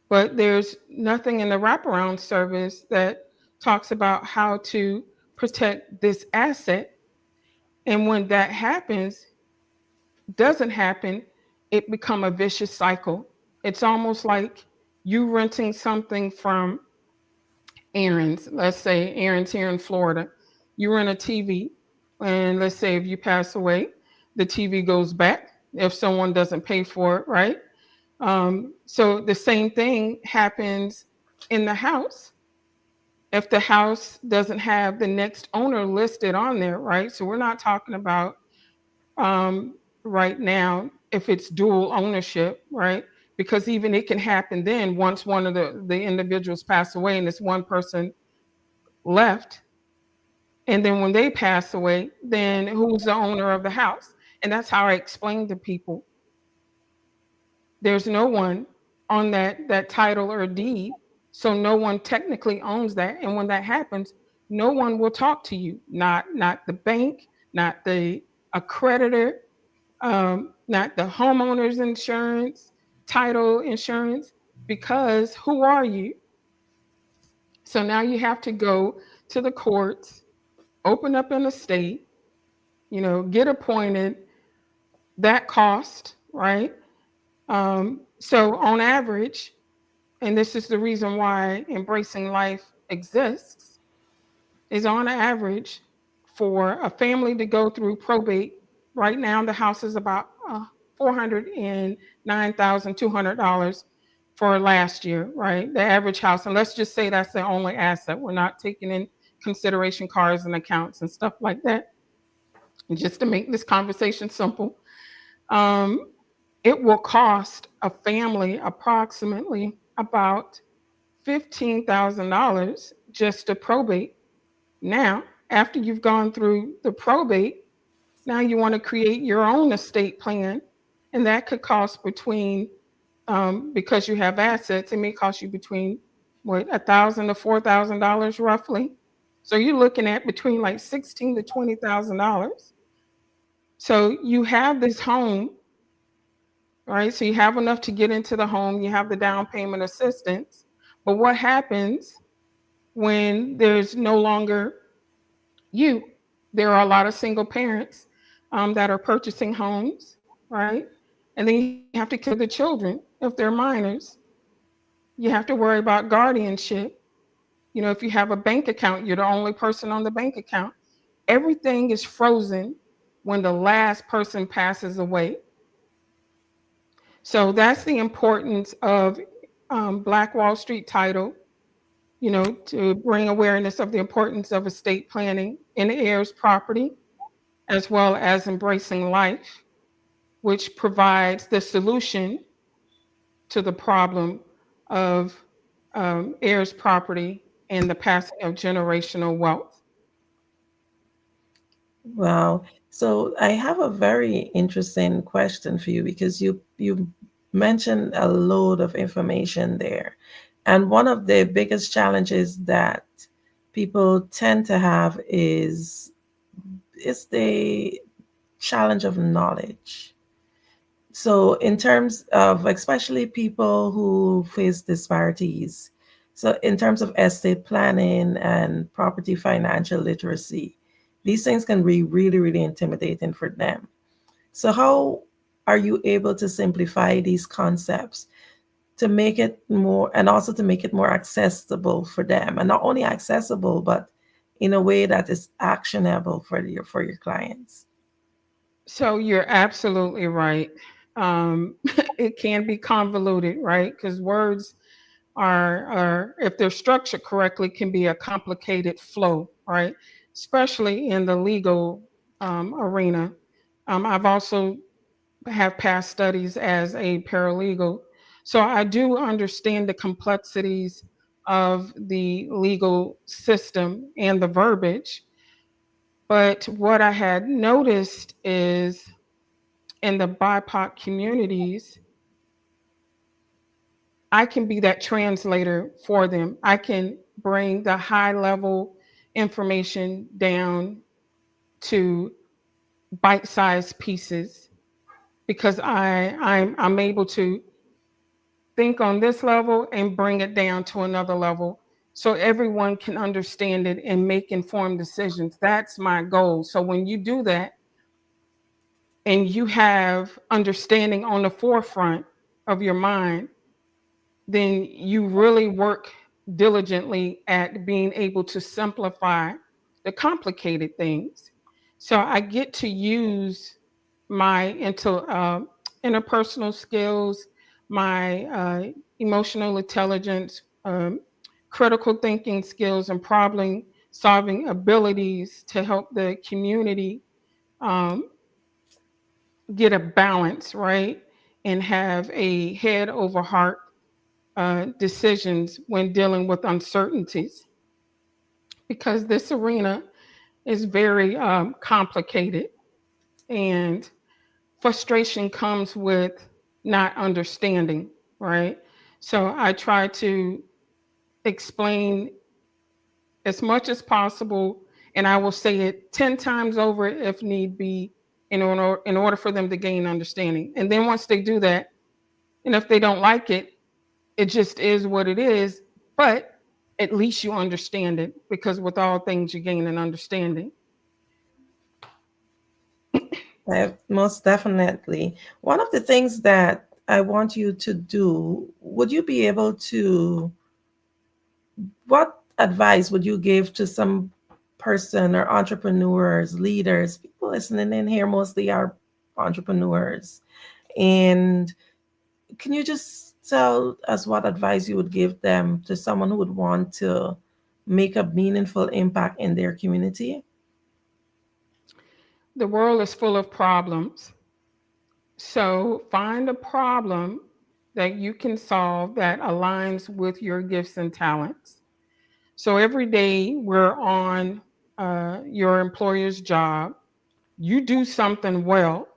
Speaker 17: but there's nothing in the wraparound service that talks about how to protect this asset. And when that doesn't happen, it become a vicious cycle. It's almost like you renting something from Aaron's. Let's say Aaron's here in Florida. You rent a TV, and let's say if you pass away, the TV goes back if someone doesn't pay for it, right? So the same thing happens in the house. If the house doesn't have the next owner listed on there, right? So we're not talking about right now if it's dual ownership, right? Because even it can happen then once one of the individuals pass away and it's one person left. And then when they pass away, then who's the owner of the house? And that's how I explain to people. There's no one on that title or deed. So no one technically owns that. And when that happens, no one will talk to you. Not the bank, not the accreditor, not the homeowner's insurance, title insurance, because who are you? So now you have to go to the courts, open up an estate, get appointed, that cost, right? So on average, and this is the reason why Embracing Life exists, is on average for a family to go through probate. Right now, the house is about $409,200 for last year, right? The average house, and let's just say that's the only asset. We're not taking in consideration cars and accounts and stuff like that. And just to make this conversation simple, it will cost a family approximately about $15,000 just to probate. Now, after you've gone through the probate, now you want to create your own estate plan, and that could cost between, because you have assets, it may cost you between $1,000 to $4,000 roughly. So you're looking at between like $16,000 to $20,000. So you have this home, right? So you have enough to get into the home, you have the down payment assistance. But what happens when there's no longer you? There are a lot of single parents that are purchasing homes, right? And then you have to care for the children if they're minors. You have to worry about guardianship. If you have a bank account, you're the only person on the bank account. Everything is frozen when the last person passes away. So that's the importance of Black Wall Street title, to bring awareness of the importance of estate planning in the heirs property, as well as embracing life, which provides the solution to the problem of heirs property and the passing of generational wealth.
Speaker 2: Wow. So I have a very interesting question for you, because you mentioned a load of information there. And one of the biggest challenges that people tend to have is the challenge of knowledge. So in terms of especially people who face disparities, so in terms of estate planning and property financial literacy, these things can be really, really intimidating for them. So how are you able to simplify these concepts to make it more, and also to make it more accessible for them, and not only accessible, but in a way that is actionable for your clients?
Speaker 17: So you're absolutely right. It can be convoluted, right? Because words are, if they're structured correctly, can be a complicated flow, right? Especially in the legal arena. I've also have past studies as a paralegal, so I do understand the complexities of the legal system and the verbiage. But what I had noticed is in the BIPOC communities, I can be that translator for them. I can bring the high level information down to bite-sized pieces, because I'm able to think on this level and bring it down to another level so everyone can understand it and make informed decisions. That's my goal. So when you do that and you have understanding on the forefront of your mind, then you really work diligently at being able to simplify the complicated things. So I get to use my interpersonal skills, my emotional intelligence, critical thinking skills, and problem solving abilities to help the community um, get a balance, right? And have a head over heart decisions when dealing with uncertainties, because this arena is very complicated, and frustration comes with not understanding, right? So I try to explain as much as possible, and I will say it 10 times over if need be, in order for them to gain understanding. And then once they do that, and if they don't like it, it just is what it is. But at least you understand it, because with all things you gain an understanding.
Speaker 2: Most definitely. One of the things that I want you to do, would you be able to, what advice would you give to some person or entrepreneurs, leaders, people listening in here mostly are entrepreneurs. And can you just tell us what advice you would give them to someone who would want to make a meaningful impact in their community?
Speaker 17: The world is full of problems. So find a problem that you can solve that aligns with your gifts and talents. So every day we're on your employer's job, you do something well.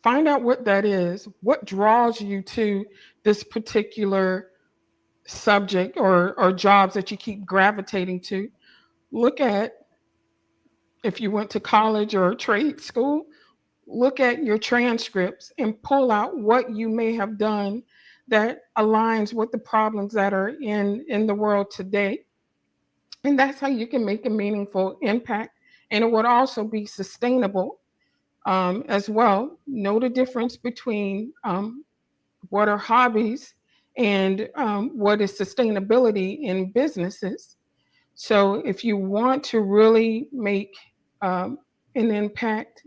Speaker 17: Find out what that is. What draws you to this particular subject or jobs that you keep gravitating to? Look at, if you went to college or trade school, look at your transcripts and pull out what you may have done that aligns with the problems that are in the world today. And that's how you can make a meaningful impact. And it would also be sustainable as well. Know the difference between what are hobbies and what is sustainability in businesses. So if you want to really make an impact,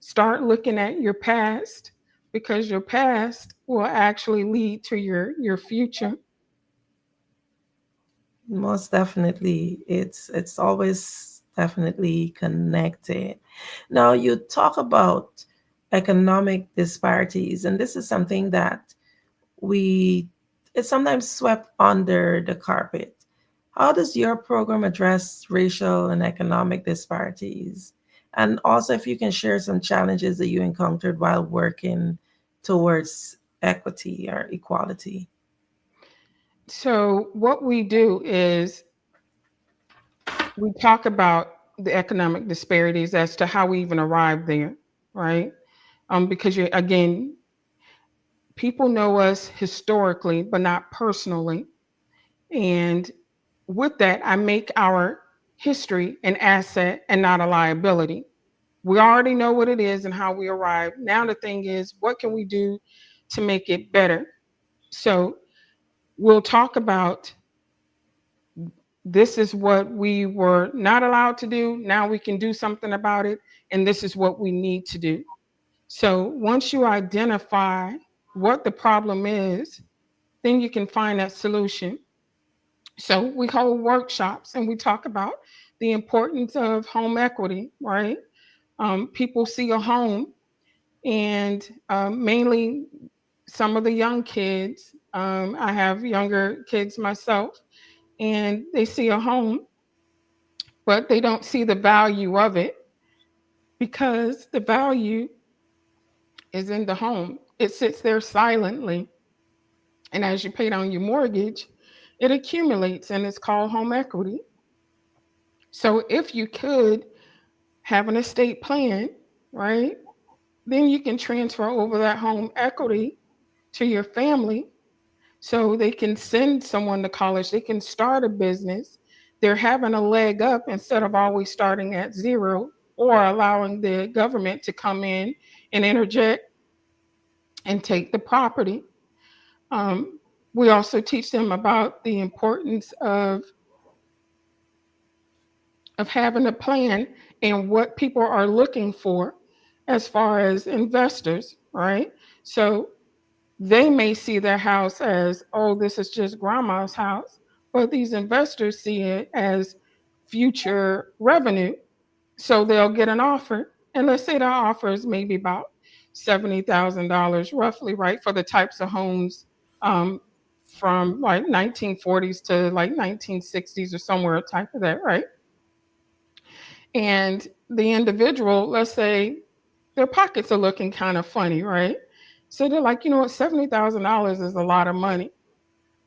Speaker 17: start looking at your past, because your past will actually lead to your future.
Speaker 2: Most definitely. It's always definitely connected. Now you talk about economic disparities, and this is something that we it's sometimes swept under the carpet. How does your program address racial and economic disparities? And also, if you can share some challenges that you encountered while working towards equity or equality.
Speaker 17: So what we do is we talk about the economic disparities as to how we even arrived there, right? Because again, people know us historically, but not personally. And with that, I make our history an asset and not a liability. We already know what it is and how we arrived. Now the thing is, what can we do to make it better? So we'll talk about, this is what we were not allowed to do. Now we can do something about it. And this is what we need to do. So once you identify what the problem is, then you can find that solution. So we hold workshops and we talk about the importance of home equity, right? People see a home, and mainly some of the young kids, I have younger kids myself, and they see a home, but they don't see the value of it because the value is in the home. It sits there silently. And as you pay down your mortgage, it accumulates and it's called home equity. So if you could have an estate plan, right, then you can transfer over that home equity to your family so they can send someone to college, they can start a business. They're having a leg up instead of always starting at zero or allowing the government to come in and interject and take the property. We also teach them about the importance of having a plan and what people are looking for as far as investors, right? So they may see their house as, oh, this is just grandma's house, but these investors see it as future revenue. So they'll get an offer, and let's say the offer is maybe about $70,000 roughly, right, for the types of homes um, from like 1940s to like 1960s or somewhere type of that, right? And the individual, let's say their pockets are looking kind of funny, right? So they're like, you know what, $70,000 is a lot of money.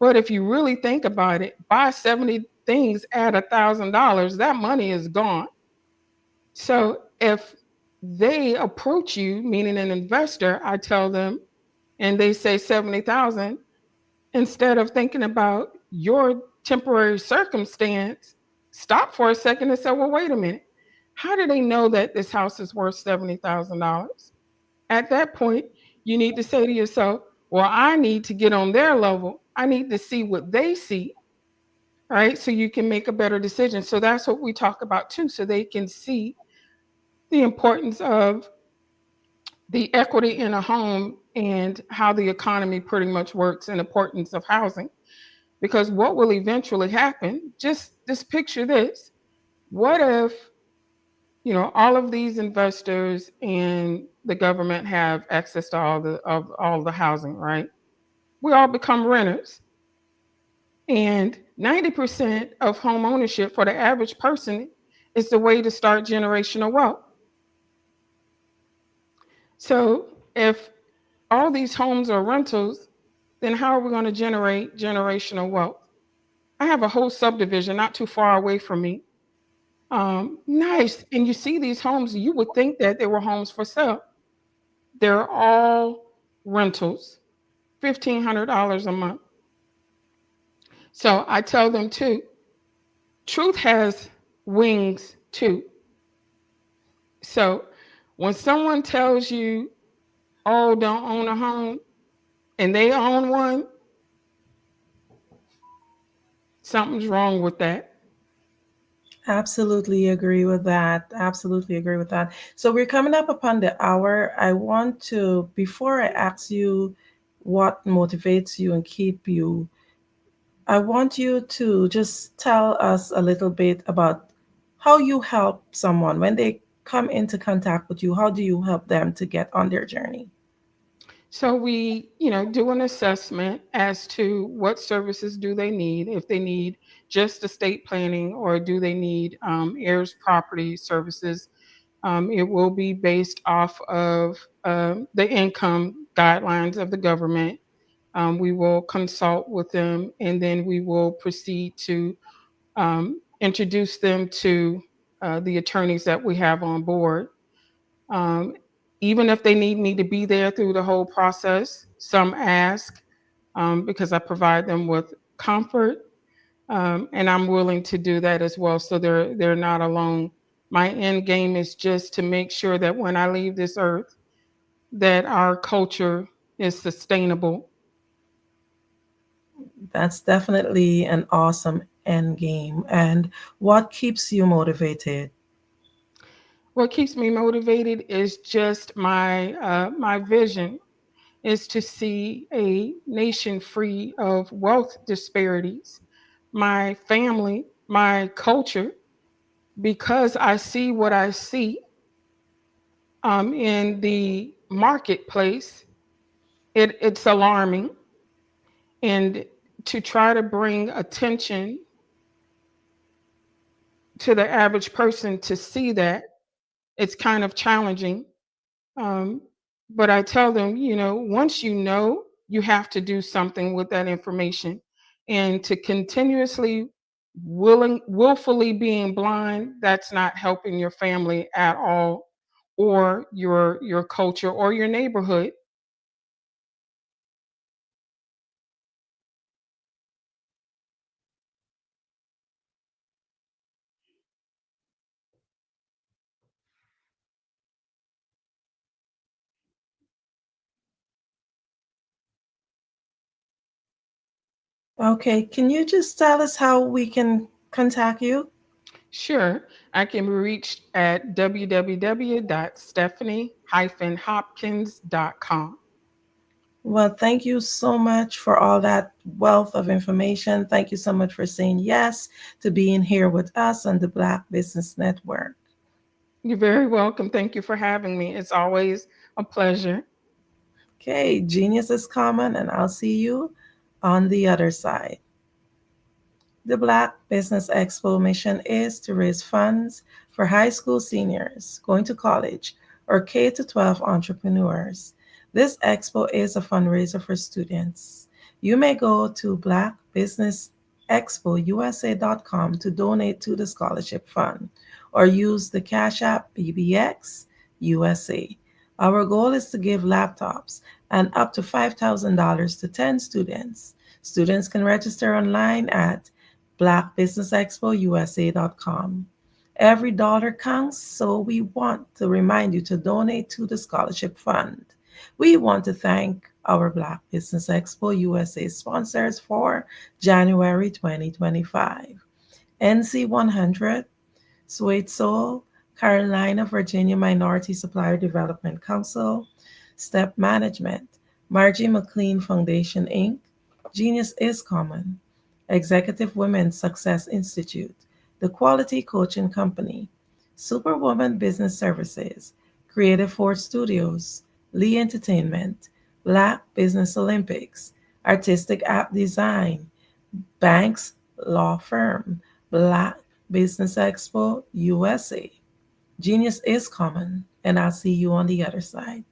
Speaker 17: But if you really think about it, buy 70 things at $1,000, that money is gone. So if they approach you, meaning an investor, I tell them, and they say 70,000, instead of thinking about your temporary circumstance, stop for a second and say, well, wait a minute. How do they know that this house is worth $70,000? At that point, you need to say to yourself, well, I need to get on their level. I need to see what they see, right? So you can make a better decision. So that's what we talk about too, so they can see the importance of the equity in a home and how the economy pretty much works and the importance of housing. Because what will eventually happen, just picture this. What if, all of these investors and the government have access to all the housing, right? We all become renters. And 90% of home ownership for the average person is the way to start generational wealth. So if all these homes are rentals, then how are we going to generate generational wealth? I have a whole subdivision not too far away from me. Nice. And you see these homes, you would think that they were homes for sale. They're all rentals, $1,500 a month. So I tell them too, truth has wings too. So when someone tells you, oh, don't own a home, and they own one, something's wrong with that.
Speaker 2: Absolutely agree with that. Absolutely agree with that. So we're coming up upon the hour. I want to, before I ask you what motivates you and keep you, I want you to just tell us a little bit about how you help someone when they come into contact with you. How do you help them to get on their journey?
Speaker 17: So we, do an assessment as to what services do they need, if they need just estate planning or do they need heirs property services. It will be based off of the income guidelines of the government. We will consult with them and then we will proceed to introduce them to the attorneys that we have on board. Um, Even if they need me to be there through the whole process, some ask because I provide them with comfort, and I'm willing to do that as well, so they're not alone. My end game is just to make sure that when I leave this earth, that our culture is sustainable.
Speaker 2: That's definitely an awesome end game. And what keeps you motivated?
Speaker 17: What keeps me motivated is just my vision is to see a nation free of wealth disparities. My family, my culture, because I see what I see in the marketplace, it's alarming. And to try to bring attention to the average person to see that, it's kind of challenging. Um, but I tell them, once you have to do something with that information. And to continuously willfully being blind, that's not helping your family at all, or your culture or your neighborhood.
Speaker 2: Okay, can you just tell us how we can contact you?
Speaker 17: Sure. I can be reached at www.stephanie-hopkins.com.
Speaker 2: Well, thank you so much for all that wealth of information. Thank you so much for saying yes to being here with us on the Black Business Network.
Speaker 17: You're very welcome. Thank you for having me. It's always a pleasure.
Speaker 2: Okay, genius is common, and I'll see you on the other side. The Black Business Expo mission is to raise funds for high school seniors going to college or K to 12 entrepreneurs. This expo is a fundraiser for students. You may go to blackbusinessexpousa.com to donate to the scholarship fund or use the Cash App BBX USA. Our goal is to give laptops and up to $5,000 to 10 students. Students can register online at blackbusinessexpousa.com. Every dollar counts, so we want to remind you to donate to the scholarship fund. We want to thank our Black Business Expo USA sponsors for January 2025. NC 100, Sweet Soul, Carolina, Virginia Minority Supplier Development Council, Step Management, Margie McLean Foundation, Inc., Genius is Common, Executive Women's Success Institute, The Quality Coaching Company, Superwoman Business Services, Creative Force Studios, Lee Entertainment, Black Business Olympics, Artistic App Design, Banks Law Firm, Black Business Expo USA. Genius is common, and I'll see you on the other side.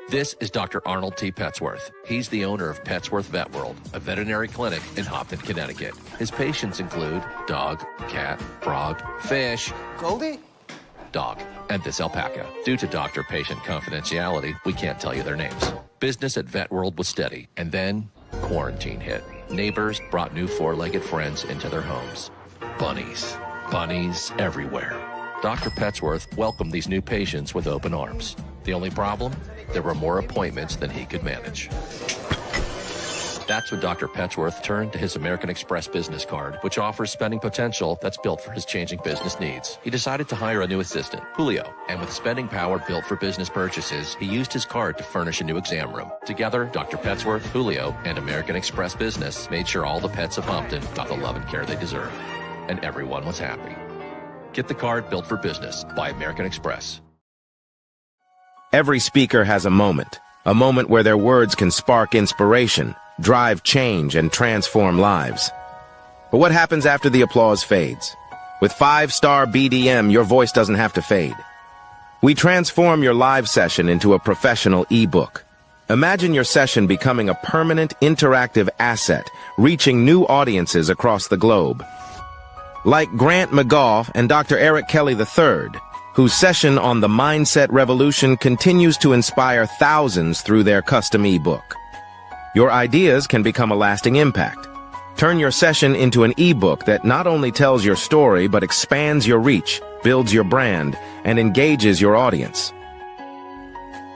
Speaker 18: This is Dr. Arnold T. Petsworth. He's the owner of Petsworth Vet World, a veterinary clinic in Hopton, Connecticut. His patients include dog, cat, frog, fish, Goldie, dog, and this alpaca. Due to doctor-patient confidentiality, we can't tell you their names. Business at Vet World was steady, and then quarantine hit. Neighbors brought new four-legged friends into their homes. Bunnies. Bunnies everywhere. Dr. Petsworth welcomed these new patients with open arms. The only problem? There were more appointments than he could manage. That's when Dr. Petsworth turned to his American Express business card, which offers spending potential that's built for his changing business needs. He decided to hire a new assistant, Julio, and with spending power built for business purchases, he used his card to furnish a new exam room. Together, Dr. Petsworth, Julio, and American Express Business made sure all the pets of Hopton got the love and care they deserve. And everyone was happy. Get the card built for business by American Express.
Speaker 4: Every speaker has a moment where their words can spark inspiration, drive change, and transform lives. But what happens after the applause fades? With 5-star BDM, your voice doesn't have to fade. We transform your live session into a professional ebook. Imagine your session becoming a permanent, interactive asset, reaching new audiences across the globe. Like Grant McGough and Dr. Eric Kelly III, whose session on the Mindset Revolution continues to inspire thousands through their custom ebook. Your ideas can become a lasting impact. Turn your session into an ebook that not only tells your story, but expands your reach, builds your brand, and engages your audience.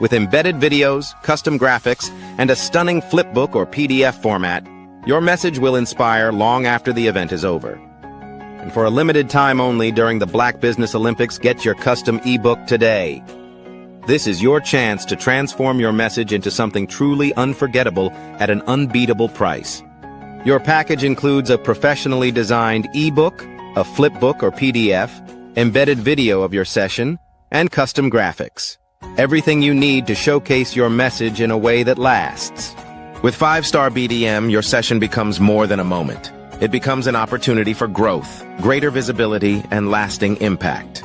Speaker 4: With embedded videos, custom graphics, and a stunning flipbook or PDF format, your message will inspire long after the event is over. And for a limited time only during the Black Business Olympics, get your custom ebook today. This is your chance to transform your message into something truly unforgettable at an unbeatable price. Your package includes a professionally designed ebook, a flipbook or PDF, embedded video of your session, and custom graphics. Everything you need to showcase your message in a way that lasts. With 5-star BDM, your session becomes more than a moment. It becomes an opportunity for growth, greater visibility, and lasting impact.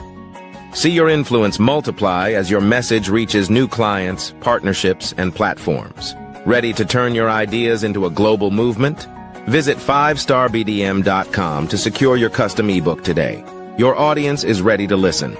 Speaker 4: See your influence multiply as your message reaches new clients, partnerships, and platforms. Ready to turn your ideas into a global movement? Visit 5starbdm.com to secure your custom ebook today. Your audience is ready to listen.